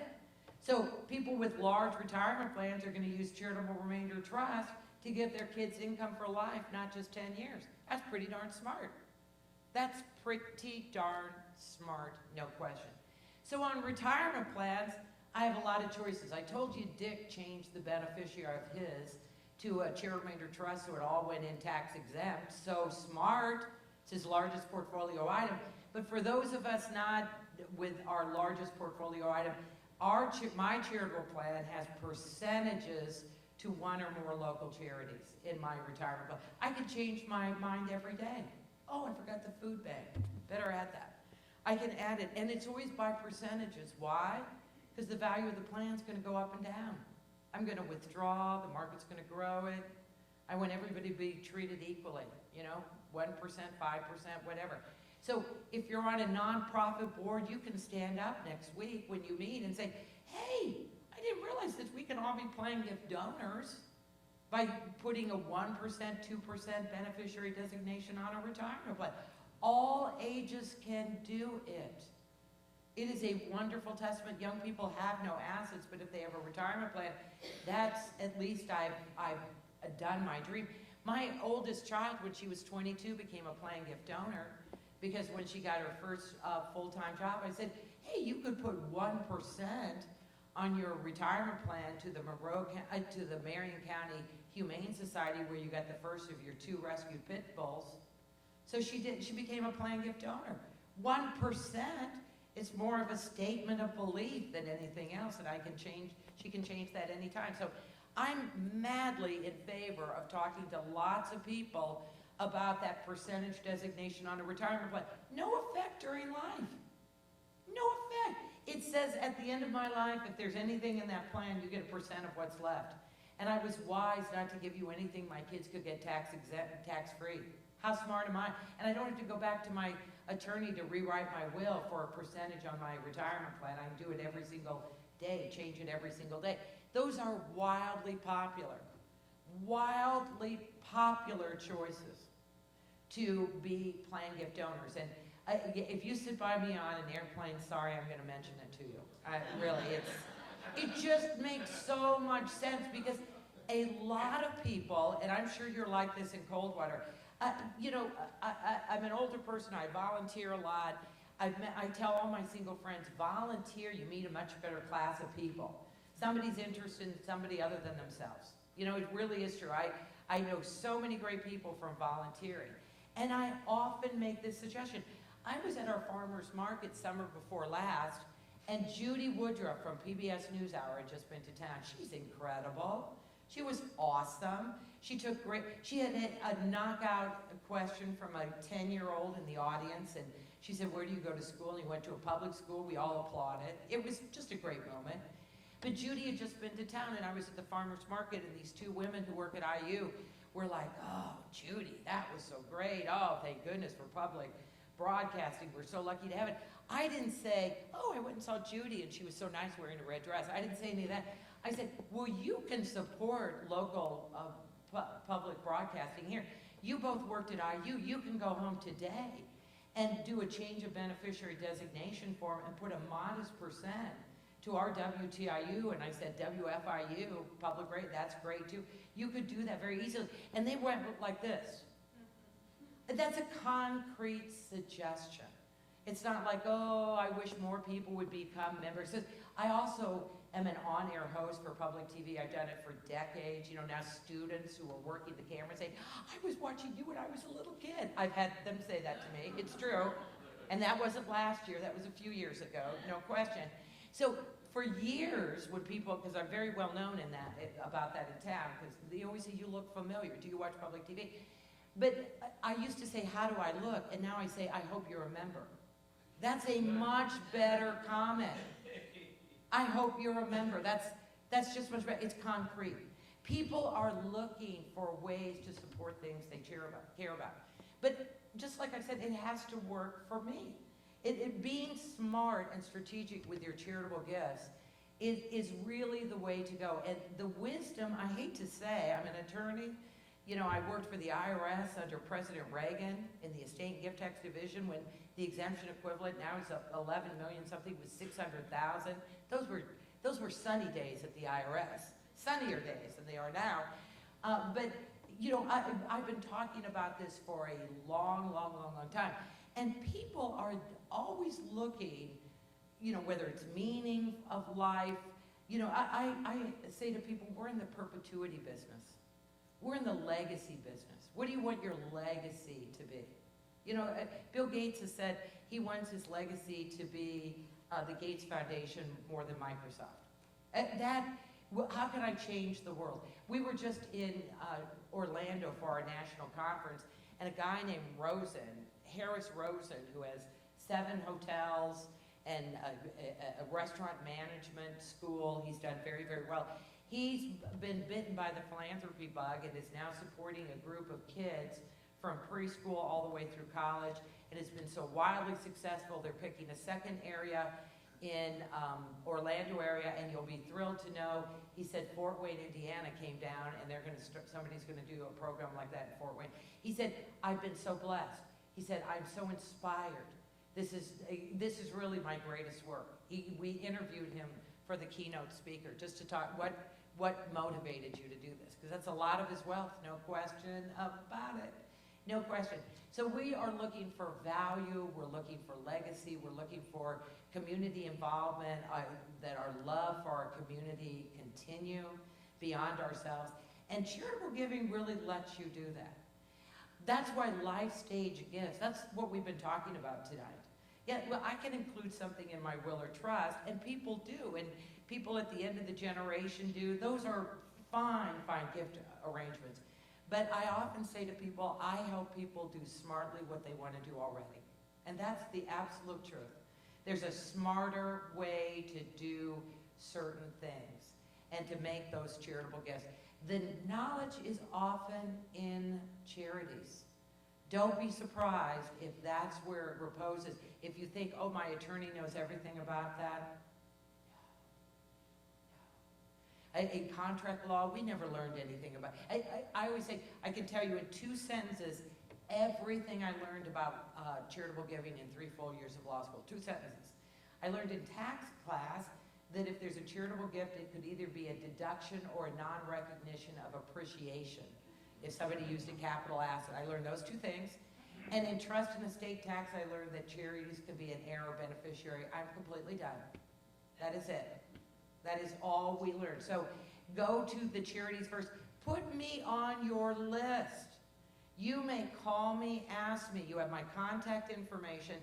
So people with large retirement plans are going to use charitable remainder trust to give their kids income for life, not just 10 years. That's pretty darn smart. That's pretty darn smart, no question. So on retirement plans, I have a lot of choices. I told you Dick changed the beneficiary of his to a charitable remainder trust so it all went in tax exempt. So smart. It's his largest portfolio item. But for those of us not with our largest portfolio item, my charitable plan has percentages to one or more local charities in my retirement plan. I can change my mind every day. Oh, I forgot the food bank. Better add that. I can add it, and it's always by percentages. Why? Because the value of the plan is going to go up and down. I'm going to withdraw, the market's going to grow it. I want everybody to be treated equally, 1%, 5%, whatever. So if you're on a nonprofit board, you can stand up next week when you meet and say, hey, I didn't realize that we can all be plan gift donors by putting a 1%, 2% beneficiary designation on a retirement plan. All ages can do it. It is a wonderful testament. Young people have no assets, but if they have a retirement plan, that's at least I've done my dream. My oldest child, when she was 22, became a plan gift donor because when she got her first full-time job, I said, hey, you could put 1% on your retirement plan to the Marion County Humane Society where you got the first of your 2 rescued pit bulls. So she did. She became a plan gift donor. 1%. It's more of a statement of belief than anything else, and she can change that anytime. So I'm madly in favor of talking to lots of people about that percentage designation on a retirement plan. No effect during life. No effect. It says at the end of my life, if there's anything in that plan, you get 1% of what's left. And I was wise not to give you anything my kids could get tax-free. How smart am I? And I don't have to go back to my attorney to rewrite my will for a percentage on my retirement plan. I can do it every single day, change it every single day. Those are wildly popular choices to be plan gift donors. And if you sit by me on an airplane, sorry, I'm going to mention it to you. It just makes so much sense because a lot of people, and I'm sure you're like this in Coldwater, I'm an older person, I volunteer a lot. I tell all my single friends, volunteer, you meet a much better class of people. Somebody's interested in somebody other than themselves. It really is true. I know so many great people from volunteering. And I often make this suggestion. I was at our farmers market summer before last, and Judy Woodruff from PBS NewsHour had just been to town. She's incredible. She was awesome. She had a knockout question from a 10-year-old in the audience, and she said, where do you go to school? And he went to a public school. We all applauded. It was just a great moment. But Judy had just been to town, and I was at the farmer's market, and these 2 women who work at IU were like, oh, Judy, that was so great. Oh, thank goodness for public broadcasting. We're so lucky to have it. I didn't say, oh, I went and saw Judy, and she was so nice wearing a red dress. I didn't say any of that. I said, well, you can support local public broadcasting here. You both worked at IU. You can go home today and do a change of beneficiary designation form and put a modest percent to our WTIU, and I said WFIU, public rate, that's great too. You could do that very easily. And they went like this. That's a concrete suggestion. It's not like, oh, I wish more people would become members. I also am an on-air host for public TV. I've done it for decades. Now students who are working the camera say, I was watching you when I was a little kid. I've had them say that to me. It's true. And that wasn't last year. That was a few years ago, no question. So for years, when people, because I'm very well known about that in town, because they always say, you look familiar. Do you watch public TV? But I used to say, how do I look? And now I say, I hope you're a member. That's a much better comment. I hope you're a member. That's just much better. It's concrete. People are looking for ways to support things they care about. But just like I said, it has to work for me. Being smart and strategic with your charitable gifts is really the way to go. And the wisdom, I hate to say, I'm an attorney, You know, I worked for the IRS under President Reagan in the estate and gift tax division when the exemption equivalent now is 11 million something with 600,000. Those were sunny days at the IRS, sunnier days than they are now. But you know, I've been talking about this for a long time, and people are always looking, you know, whether it's meaning of life. You know, I say to people, we're in the perpetuity business. We're in the legacy business. What do you want your legacy to be? You know, Bill Gates has said he wants his legacy to be the Gates Foundation more than Microsoft. How can I change the world? We were just in Orlando for our national conference, and a guy named Harris Rosen, who has 7 hotels and a restaurant management school. He's done very well. He's been bitten by the philanthropy bug and is now supporting a group of kids from preschool all the way through college, and it's been so wildly successful. They're picking a second area in Orlando area, and you'll be thrilled to know, he said Fort Wayne, Indiana came down, and they're going to somebody's going to do a program like that in Fort Wayne. He said, I've been so blessed. He said, I'm so inspired. This is really my greatest work. We interviewed him for the keynote speaker just to talk what motivated you to do this, because that's a lot of his wealth, no question about it. No question. So we are looking for value, we're looking for legacy, we're looking for community involvement, that our love for our community continue beyond ourselves. And charitable giving really lets you do that. That's why life stage gifts, that's what we've been talking about tonight. Yeah, well, I can include something in my will or trust, and people do, and people at the end of the generation do. Those are fine gift arrangements. But I often say to people, I help people do smartly what they want to do already. And that's the absolute truth. There's a smarter way to do certain things and to make those charitable gifts. The knowledge is often in charities. Don't be surprised if that's where it reposes. If you think, oh, my attorney knows everything about that. In contract law, we never learned anything about it. I always say, I can tell you in 2 sentences everything I learned about charitable giving in 3 full years of law school. 2 sentences. I learned in tax class that if there's a charitable gift, it could either be a deduction or a non-recognition of appreciation. If somebody used a capital asset, I learned those 2 things. And in trust and estate tax, I learned that charities can be an heir or beneficiary. I'm completely done. That is it. That is all we learned. So go to the charities first. Put me on your list. You may call me, ask me. You have my contact information.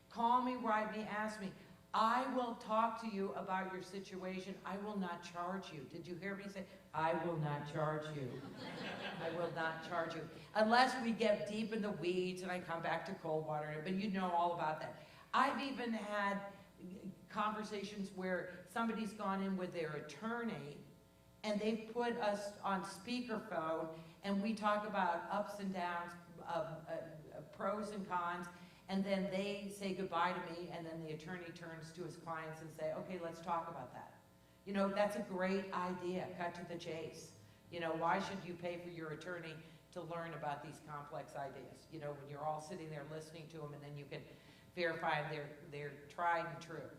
Call me, write me, ask me. I will talk to you about your situation. I will not charge you. Did you hear me say, I will not charge you. I will not charge you. Unless we get deep in the weeds and I come back to Coldwater, but you know all about that. I've even had conversations where somebody's gone in with their attorney and they've put us on speakerphone and we talk about ups and downs, pros and cons, and then they say goodbye to me, and then the attorney turns to his clients and say, okay, let's talk about that. You know, that's a great idea, cut to the chase. You know, why should you pay for your attorney to learn about these complex ideas? You know, when you're all sitting there listening to them and then you can verify they're tried and true.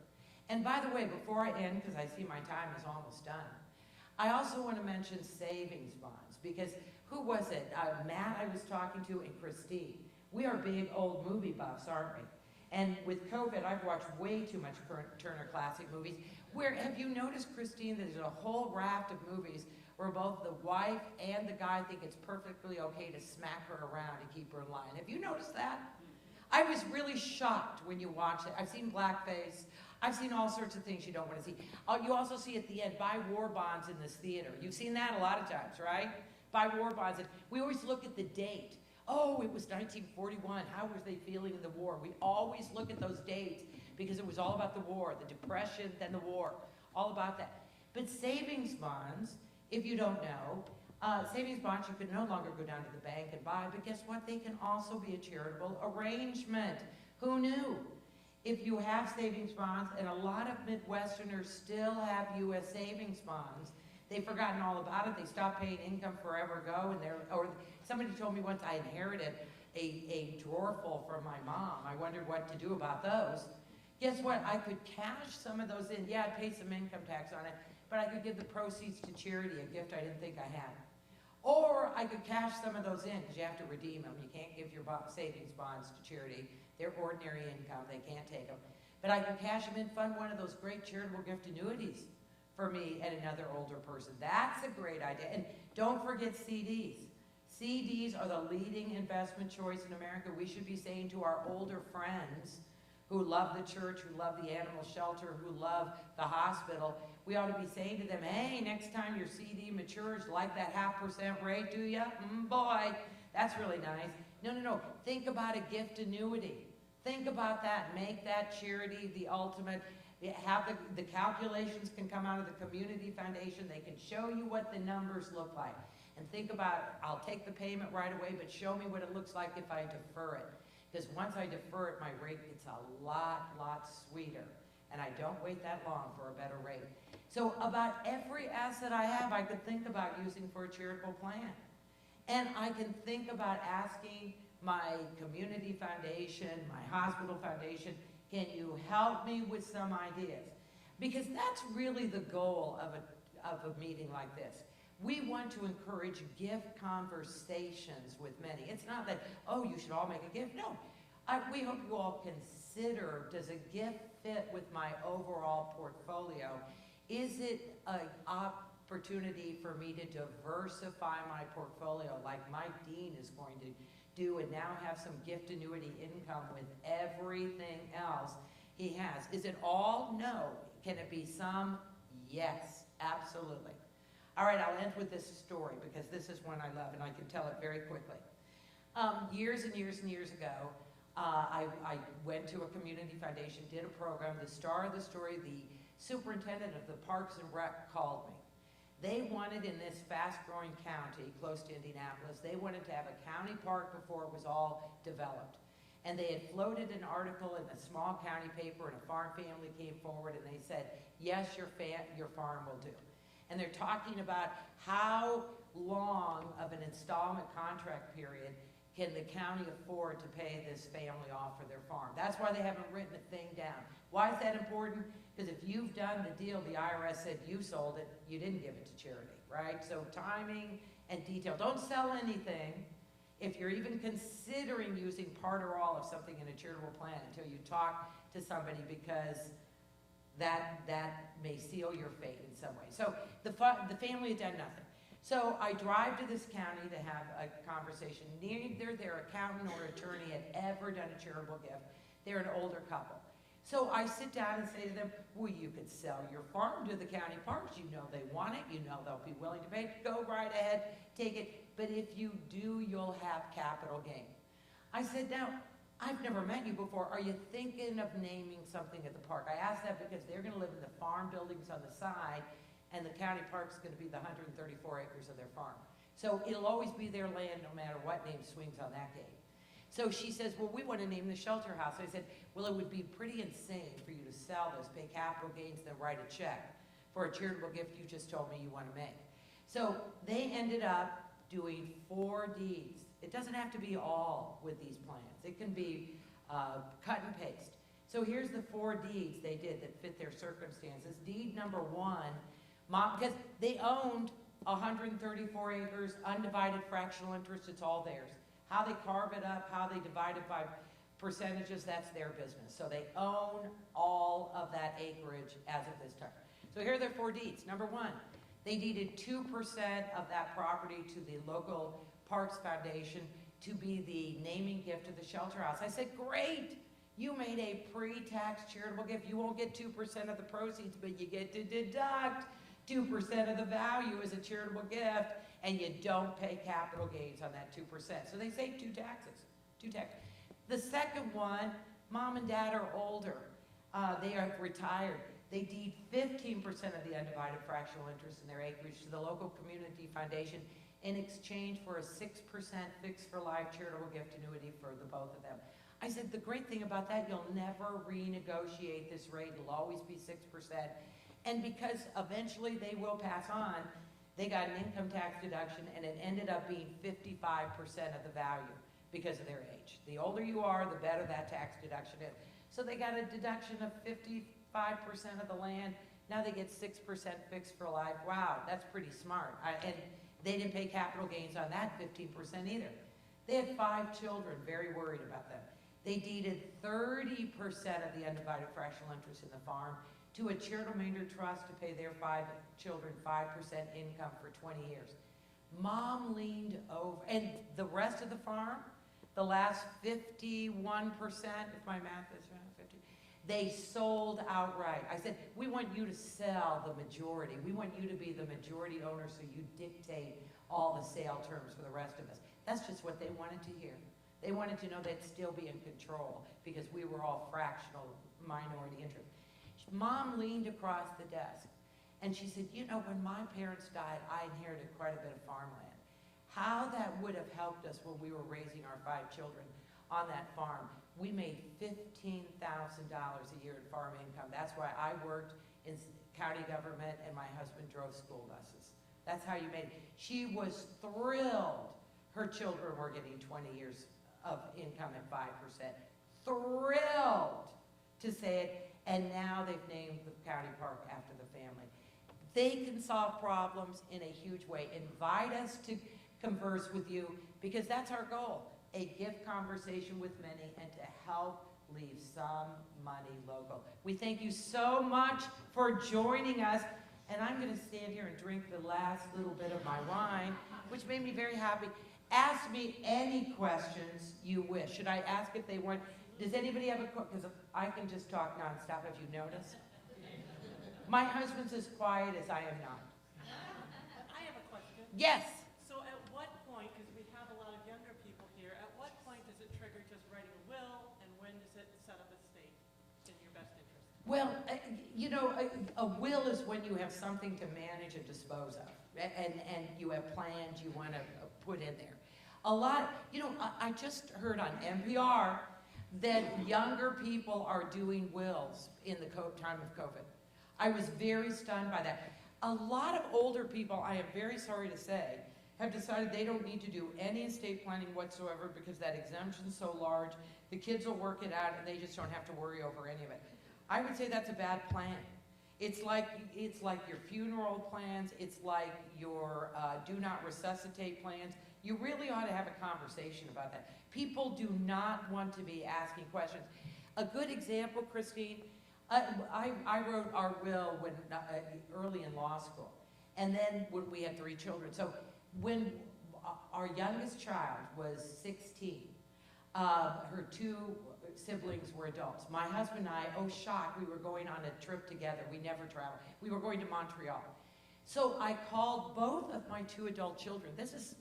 And by the way, before I end, because I see my time is almost done, I also want to mention savings bonds, because who was it? Matt I was talking to and Christine. We are big old movie buffs, aren't we? And with COVID, I've watched way too much Turner Classic movies. Where, have you noticed, Christine, that there's a whole raft of movies where both the wife and the guy think it's perfectly okay to smack her around to keep her in line? Have you noticed that? I was really shocked when you watch it. I've seen blackface. I've seen all sorts of things you don't want to see. You also see at the end, buy war bonds in this theater. You've seen that a lot of times, right? Buy war bonds. And we always look at the date. Oh, it was 1941. How was they feeling in the war? We always look at those dates because it was all about the war, the Depression, then the war, all about that. But savings bonds, if you don't know, savings bonds you can no longer go down to the bank and buy, but guess what? They can also be a charitable arrangement. Who knew? If you have savings bonds, and a lot of Midwesterners still have U.S. savings bonds, they've forgotten all about it. They stopped paying income forever ago, or somebody told me once I inherited a drawer full from my mom. I wondered what to do about those. Guess what? I could cash some of those in. Yeah, I'd pay some income tax on it, but I could give the proceeds to charity, a gift I didn't think I had. Or I could cash some of those in, because you have to redeem them. You can't give your savings bonds to charity. They're ordinary income. They can't take them. But I could cash them in, fund one of those great charitable gift annuities for me and another older person. That's a great idea. And don't forget CDs. CDs are the leading investment choice in America. We should be saying to our older friends who love the church, who love the animal shelter, who love the hospital, we ought to be saying to them, hey, next time your CD matures, like that 0.5% rate, do ya? Boy, that's really nice. No. Think about a gift annuity. Think about that. Make that charity the ultimate. Have the calculations can come out of the community foundation. They can show you what the numbers look like. And think about, I'll take the payment right away, but show me what it looks like if I defer it. Because once I defer it, my rate gets a lot sweeter. And I don't wait that long for a better rate. So about every asset I have, I could think about using for a charitable plan. And I can think about asking my community foundation, my hospital foundation, can you help me with some ideas? Because that's really the goal of a meeting like this. We want to encourage gift conversations with many. It's not that, oh, you should all make a gift. No, we hope you all consider, does a gift fit with my overall portfolio? Is it an opportunity for me to diversify my portfolio like Mike Dean is going to do and now have some gift annuity income with everything else he has? Is it all? No. Can it be some? Yes, absolutely. All right, I'll end with this story because this is one I love and I can tell it very quickly. Years and years and years ago, I went to a community foundation, did a program. The star of the story, the superintendent of the Parks and Rec called me. They wanted in this fast-growing county close to Indianapolis, they wanted to have a county park before it was all developed. And they had floated an article in a small county paper and a farm family came forward and they said, yes, your farm will do. And they're talking about how long of an installment contract period can the county afford to pay this family off for their farm. That's why they haven't written a thing down. Why is that important? Because if you've done the deal, the IRS said you sold it, you didn't give it to charity, right? So timing and detail. Don't sell anything if you're even considering using part or all of something in a charitable plan until you talk to somebody, because that may seal your fate in some way. So the family had done nothing. So I drive to this county to have a conversation. Neither their accountant or attorney had ever done a charitable gift. They're an older couple. So I sit down and say to them, well, you could sell your farm to the county parks. You know they want it. You know they'll be willing to pay. Go right ahead, take it. But if you do, you'll have capital gain. I said, now, I've never met you before. Are you thinking of naming something at the park? I asked that because they're going to live in the farm buildings on the side, and the county park's going to be the 134 acres of their farm. So it'll always be their land no matter what name swings on that gate. So she says, well, we want to name the shelter house. I said, well, it would be pretty insane for you to sell this, pay capital gains, then write a check for a charitable gift you just told me you want to make. So they ended up doing 4 deeds. It doesn't have to be all with these plans. It can be cut and paste. So here's the 4 deeds they did that fit their circumstances. Deed number 1, because they owned 134 acres, undivided fractional interest, it's all theirs. How they carve it up, how they divide it by percentages, that's their business. So they own all of that acreage as of this time. So here are their 4 deeds. Number 1, they deeded 2% of that property to the local Parks Foundation to be the naming gift of the shelter house. I said, great, you made a pre-tax charitable gift. You won't get 2% of the proceeds, but you get to deduct 2% of the value as a charitable gift, and you don't pay capital gains on that 2%. So they save 2 taxes. The second one, mom and dad are older. They are retired. They deed 15% of the undivided fractional interest in their acreage to the local community foundation in exchange for a 6% fixed for life charitable gift annuity for the both of them. I said, the great thing about that, you'll never renegotiate this rate. It'll always be 6%. And because eventually they will pass on, they got an income tax deduction, and it ended up being 55% of the value because of their age. The older you are, the better that tax deduction is. So they got a deduction of 55% of the land. Now they get 6% fixed for life. Wow, that's pretty smart. And they didn't pay capital gains on that 15% either. They had 5 children, very worried about them. They deeded 30% of the undivided fractional interest in the farm to a charitable remainder trust to pay their 5 children 5% income for 20 years. Mom leaned over, and the rest of the farm, the last 51%, if my math is right, 50, they sold outright. I said, we want you to sell the majority. We want you to be the majority owner so you dictate all the sale terms for the rest of us. That's just what they wanted to hear. They wanted to know they'd still be in control because we were all fractional minority interest. Mom leaned across the desk and she said, you know, when my parents died, I inherited quite a bit of farmland. How that would have helped us when we were raising our 5 children on that farm. We made $15,000 a year in farm income. That's why I worked in county government and my husband drove school buses. That's how you made it. She was thrilled her children were getting 20 years of income at 5%. Thrilled to say it. And now they've named the county park after the family. They can solve problems in a huge way. Invite us to converse with you because that's our goal. A gift conversation with many and to help leave some money local. We thank you so much for joining us. And I'm going to stand here and drink the last little bit of my wine, which made me very happy. Ask me any questions you wish. Should I ask if they want? Does anybody have a question? Because I can just talk nonstop, if you notice. My husband's as quiet as I am not. I have a question. Yes. So at what point, because we have a lot of younger people here, at what point does it trigger just writing a will, and when does it set up a estate in your best interest? Well, you know, a will is when you have something to manage and dispose of, and you have plans you want to put in there. A lot, you know, I just heard on NPR that younger people are doing wills in the time of COVID. I was very stunned by that. A lot of older people, I am very sorry to say, have decided they don't need to do any estate planning whatsoever because that exemption's so large, the kids will work it out and they just don't have to worry over any of it. I would say that's a bad plan. It's like your funeral plans, it's like your do not resuscitate plans. You really ought to have a conversation about that. People do not want to be asking questions. A good example, Christine, I wrote our will when early in law school, and then when we had 3 children. So when our youngest child was 16, her 2 siblings were adults. My husband and I, oh shock, we were going on a trip together. We never traveled. We were going to Montreal. So I called both of my 2 adult children. This is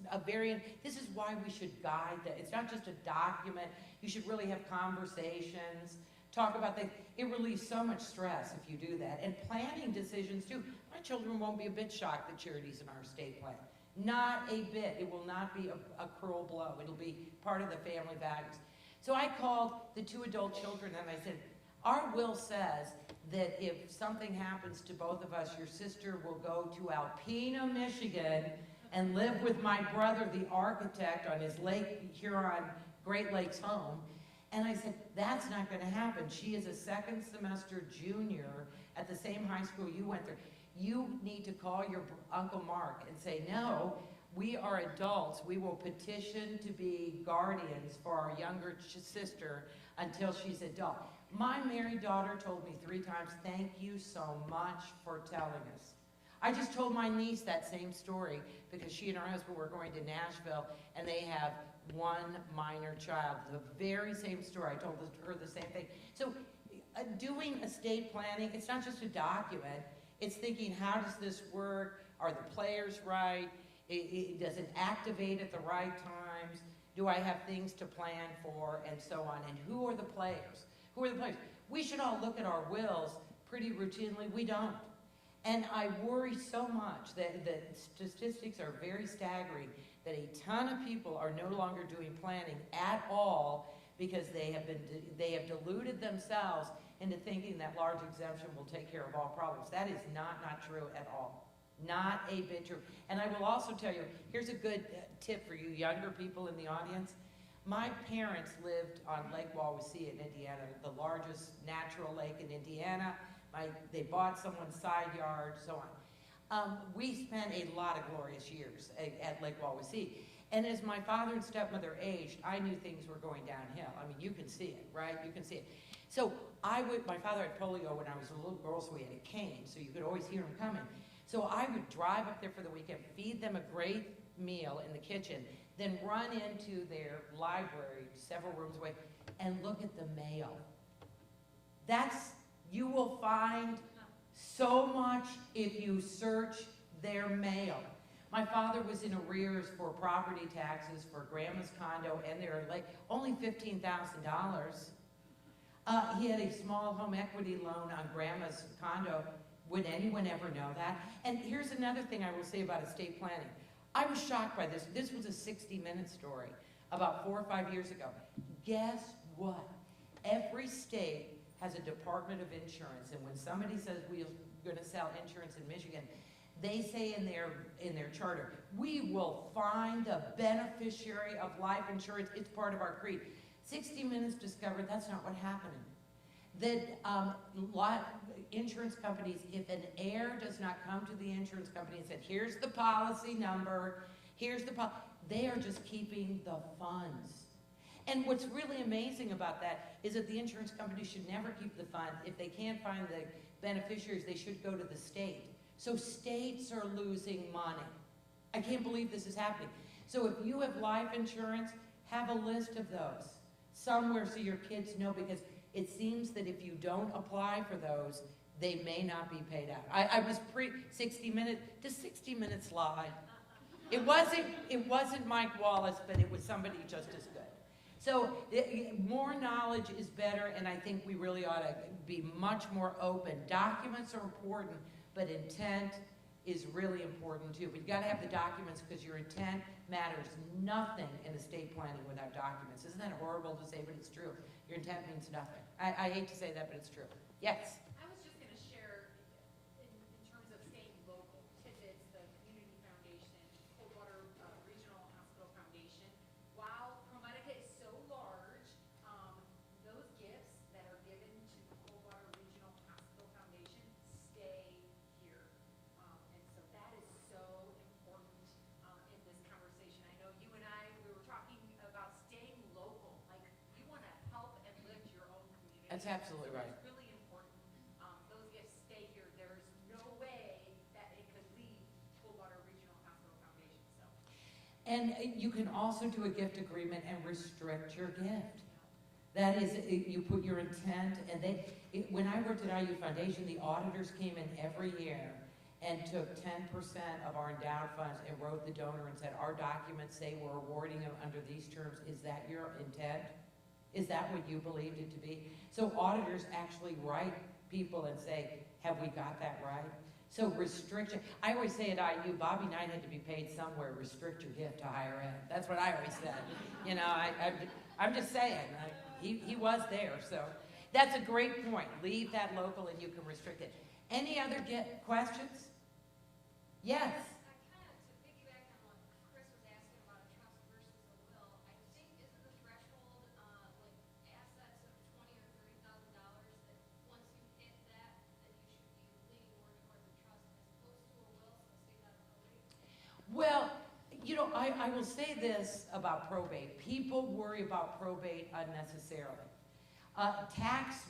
why we should guide that. It's not just a document. You should really have conversations, talk about things. It relieves so much stress if you do that. And planning decisions too. My children won't be a bit shocked that charity's in our estate plan. Not a bit. It will not be a cruel blow. It'll be part of the family values. So I called the 2 adult children and I said, our will says that if something happens to both of us, your sister will go to Alpena, Michigan and live with my brother, the architect, on his Lake Huron Great Lakes home. And I said, that's not going to happen. She is a 2nd semester junior at the same high school you went through. You need to call your Uncle Mark and say, no, we are adults. We will petition to be guardians for our younger sister until she's adult. My married daughter told me 3 times, thank you so much for telling us. I just told my niece that same story because she and her husband were going to Nashville and they have 1 minor child. The very same story. I told her the same thing. So doing estate planning, it's not just a document. It's thinking, how does this work? Are the players right? Does it activate at the right times? Do I have things to plan for? And so on. And who are the players? Who are the players? We should all look at our wills pretty routinely. We don't. And I worry so much that the statistics are very staggering that a ton of people are no longer doing planning at all because they have deluded themselves into thinking that large exemption will take care of all problems. That is not true at all. Not a bit true. And I will also tell you, here's a good tip for you younger people in the audience. My parents lived on Lake Wawasee in Indiana, the largest natural lake in Indiana. They bought someone's side yard, so on. We spent a lot of glorious years at Lake Wawasee. And as my father and stepmother aged, I knew things were going downhill. I mean, you can see it, right? You can see it. So my father had polio when I was a little girl, so we had a cane, so you could always hear him coming. So I would drive up there for the weekend, feed them a great meal in the kitchen, then run into their library several rooms away and look at the mail. You will find so much if you search their mail. My father was in arrears for property taxes for grandma's condo, and they're like only $15,000. He had a small home equity loan on grandma's condo. Would anyone ever know that? And here's another thing I will say about estate planning. I was shocked by this. This was a 60-minute story about 4 or 5 years ago. Guess what? Every state has a Department of Insurance, and when somebody says we're going to sell insurance in Michigan, they say in their charter, we will find the beneficiary of life insurance. It's part of our creed. 60 Minutes discovered that's not what happened. That insurance companies, if an heir does not come to the insurance company and said, here's the policy number, they are just keeping the funds. And what's really amazing about that is that the insurance company should never keep the funds. If they can't find the beneficiaries, they should go to the state. So states are losing money. I can't believe this is happening. So if you have life insurance, have a list of those somewhere so your kids know, because it seems that if you don't apply for those, they may not be paid out. I was 60 Minutes. Does 60 Minutes lie? It wasn't Mike Wallace, but it was somebody just as good. So more knowledge is better, and I think we really ought to be much more open. Documents are important, but intent is really important too. But you got to have the documents, because your intent matters nothing in estate planning without documents. Isn't that horrible to say, but it's true. Your intent means nothing. I hate to say that, but it's true. Yes? I was just going to share, in terms of staying local, tidbits, the Community Foundation, Coldwater Regional Hospital Foundation. While ProMedica is so large, those gifts that are given to the Coldwater Regional Hospital Foundation stay here. And so that is so important in this conversation. I know you and we were talking about staying local. Like, you want to help and lift your own community. That's absolutely right. It's really important. Those gifts stay here. There is no way that it could leave Coldwater Regional Hospital Foundation. So. And you can also do a gift agreement and restrict your gift. That is, you put your intent, and when I worked at IU Foundation, the auditors came in every year and took 10% of our endowed funds and wrote the donor and said, our documents say we're awarding them under these terms. Is that your intent? Is that what you believed it to be? So auditors actually write people and say, have we got that right? So restriction, I always say at IU, Bobby Knight had to be paid somewhere. Restrict your gift to higher ed. That's what I always said. You know, I'm just saying, he was there. So that's a great point. Leave that local and you can restrict it. Any other questions? Yes. Kind of to piggyback on what Chris was asking about a trust versus a will, I think isn't the threshold like assets of $20,000 or $30,000 that once you hit that you should be leaning more towards a trust as opposed to a will, since you're not a probate? Well, you know, I will say this about probate. People worry about probate unnecessarily. Tax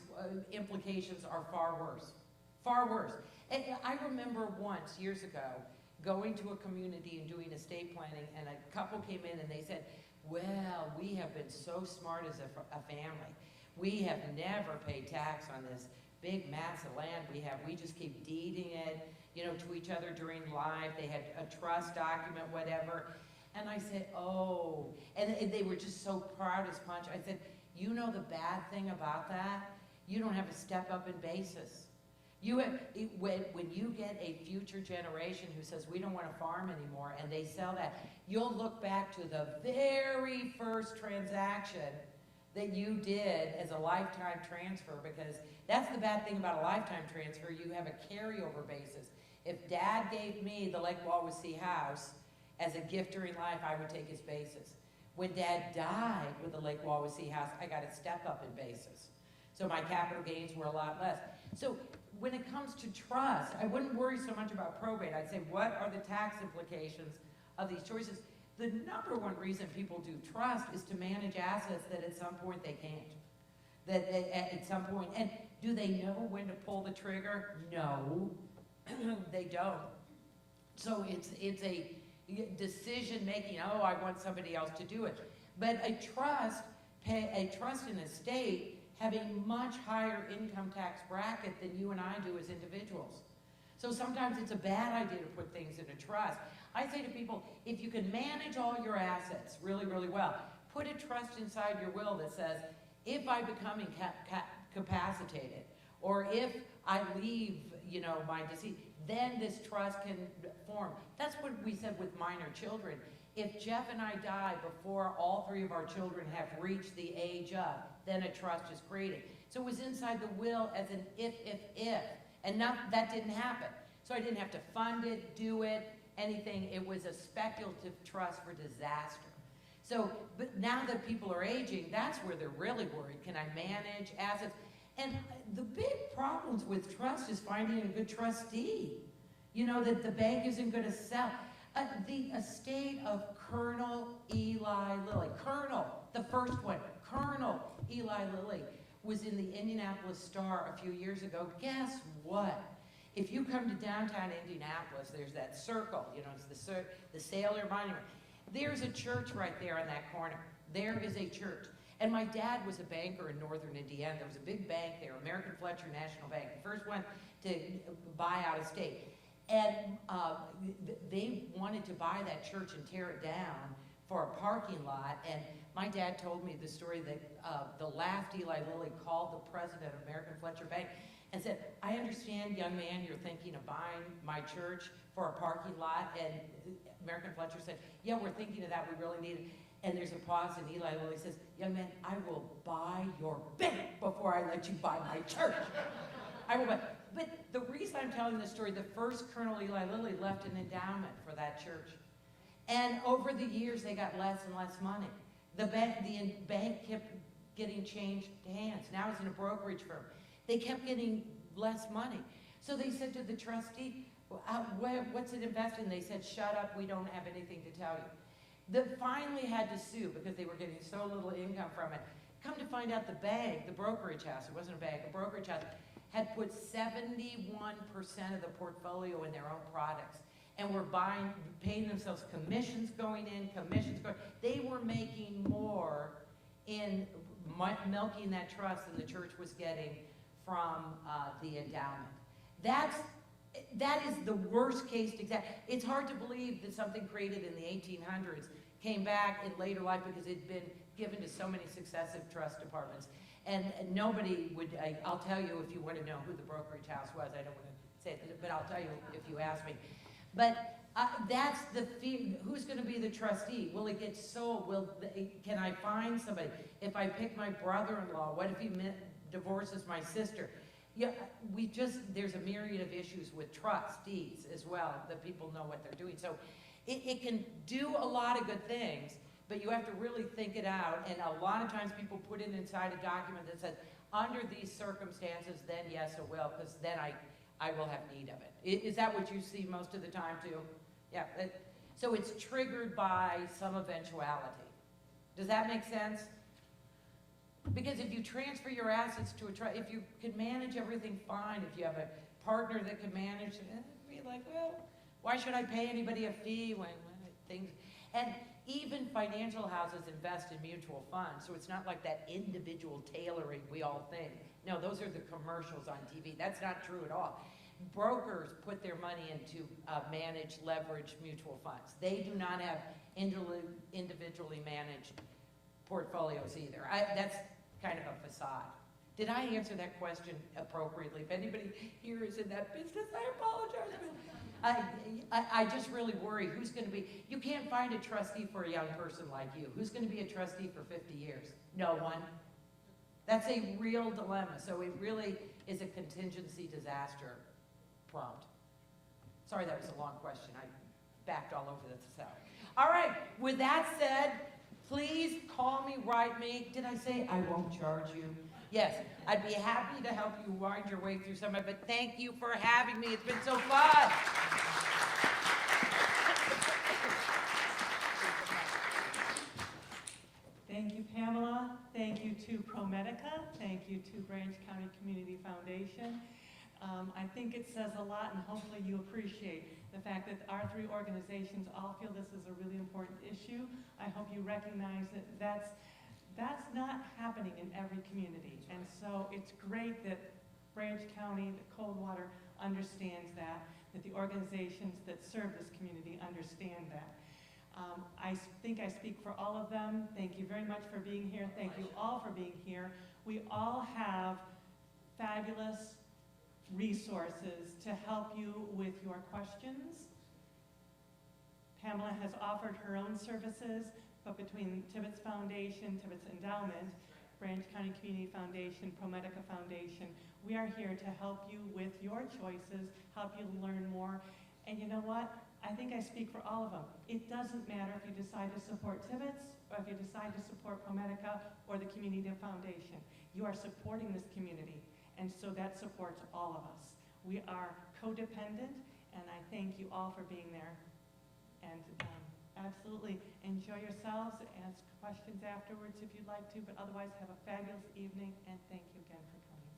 implications are far worse. Far worse. And I remember once, years ago, going to a community and doing estate planning, and a couple came in and they said, well, we have been so smart as a family. We have never paid tax on this big mass of land we have. We just keep deeding it, you know, to each other during life. They had a trust document, whatever. And I said, oh, and they were just so proud as punch. I said, you know the bad thing about that? You don't have a step up in basis. When you get a future generation who says, we don't want to farm anymore, and they sell that, you'll look back to the very first transaction that you did as a lifetime transfer, because that's the bad thing about a lifetime transfer, you have a carryover basis. If Dad gave me the Lake Wawasee house as a gift during life, I would take his basis. When Dad died with the Lake Wawasee house, I got a step up in basis. So my capital gains were a lot less. So when it comes to trust, I wouldn't worry so much about probate. I'd say, what are the tax implications of these choices? The number one reason people do trust is to manage assets that at some point they can't. That at some point, and do they know when to pull the trigger? No, they don't. So it's a decision making, oh, I want somebody else to do it. But a trust in a state have a much higher income tax bracket than you and I do as individuals. So sometimes it's a bad idea to put things in a trust. I say to people, if you can manage all your assets really, really well, put a trust inside your will that says, if I become incapacitated, or if I leave, my deceased, then this trust can form. That's what we said with minor children. If Jeff and I die before all three of our children have reached the age of, then a trust is created. So it was inside the will as an if, and that didn't happen. So I didn't have to fund it, do it, anything. It was a speculative trust for disaster. So, but now that people are aging, that's where they're really worried. Can I manage assets? And the big problems with trust is finding a good trustee. That the bank isn't going to sell. The estate of Colonel Eli Lilly, the first one, Colonel Eli Lilly, was in the Indianapolis Star a few years ago. Guess what? If you come to downtown Indianapolis, there's that circle, it's the Sailor Monument. There's a church right there on that corner. There is a church. And my dad was a banker in northern Indiana. There was a big bank there, American Fletcher National Bank, the first one to buy out of state. And they wanted to buy that church and tear it down for a parking lot. And my dad told me the story that the last Eli Lilly called the president of American Fletcher Bank and said, I understand, young man, you're thinking of buying my church for a parking lot. And American Fletcher said, yeah, we're thinking of that. We really need it. And there's a pause, and Eli Lilly says, young man, I will buy your bank before I let you buy my church. I will buy. But the reason I'm telling this story, the first Colonel Eli Lilly left an endowment for that church. And over the years, they got less and less money. The bank kept getting changed hands. Now it's in a brokerage firm. They kept getting less money. So they said to the trustee, what's it invested in? They said, shut up, we don't have anything to tell you. They finally had to sue because they were getting so little income from it. Come to find out the bank, the brokerage house, it wasn't a bank, a brokerage house, had put 71% of the portfolio in their own products and were paying themselves commissions going in, commissions going. They were making more in milking that trust than the church was getting from the endowment. That is the worst case example. It's hard to believe that something created in the 1800s came back in later life because it had been given to so many successive trust departments. And nobody would, I'll tell you if you want to know who the brokerage house was. I don't want to say it, but I'll tell you if you ask me. But that's the fear. Who's going to be the trustee? Will it get sold? Can I find somebody? If I pick my brother-in-law, what if he divorces my sister? Yeah, there's a myriad of issues with trustees as well, that people know what they're doing. So it can do a lot of good things, but you have to really think it out. And a lot of times people put it inside a document that says, under these circumstances, then yes, it will, because then I will have need of it. Is that what you see most of the time too? Yeah. So it's triggered by some eventuality. Does that make sense? Because if you transfer your assets to a trust, if you can manage everything fine, if you have a partner that can manage, be like, well, why should I pay anybody a fee when things, and even financial houses invest in mutual funds, so it's not like that individual tailoring we all think. No, those are the commercials on TV. That's not true at all. Brokers put their money into managed leveraged mutual funds. They do not have individually managed portfolios either. That's kind of a facade. Did I answer that question appropriately? If anybody here is in that business, I apologize. I just really worry who's going to be. You can't find a trustee for a young person like you. Who's going to be a trustee for 50 years? No one. That's a real dilemma, so it really is a contingency disaster prompt. Sorry, that was a long question, I backed all over this cell. All right, with that said, please call me, write me. Did I say I won't charge you? Yes, I'd be happy to help you wind your way through some of it. Thank you for having me, it's been so fun. Thank you, Pamela. Thank you to ProMedica. Thank you to Branch County Community Foundation. I think it says a lot, and hopefully you appreciate the fact that our three organizations all feel this is a really important issue. I hope you recognize that that's not happening in every community. And so it's great that Branch County, that Coldwater understands that the organizations that serve this community understand that. I think I speak for all of them. Thank you very much for being here. Thank you all for being here. We all have fabulous resources to help you with your questions. Pamela has offered her own services, but between Tibbetts Foundation, Tibbetts Endowment, Branch County Community Foundation, ProMedica Foundation, we are here to help you with your choices, help you learn more. And you know what? I think I speak for all of them. It doesn't matter if you decide to support Tibbetts, or if you decide to support ProMedica or the Community Foundation. You are supporting this community, and so that supports all of us. We are codependent, and I thank you all for being there. And absolutely enjoy yourselves, ask questions afterwards if you'd like to, but otherwise have a fabulous evening, and thank you again for coming.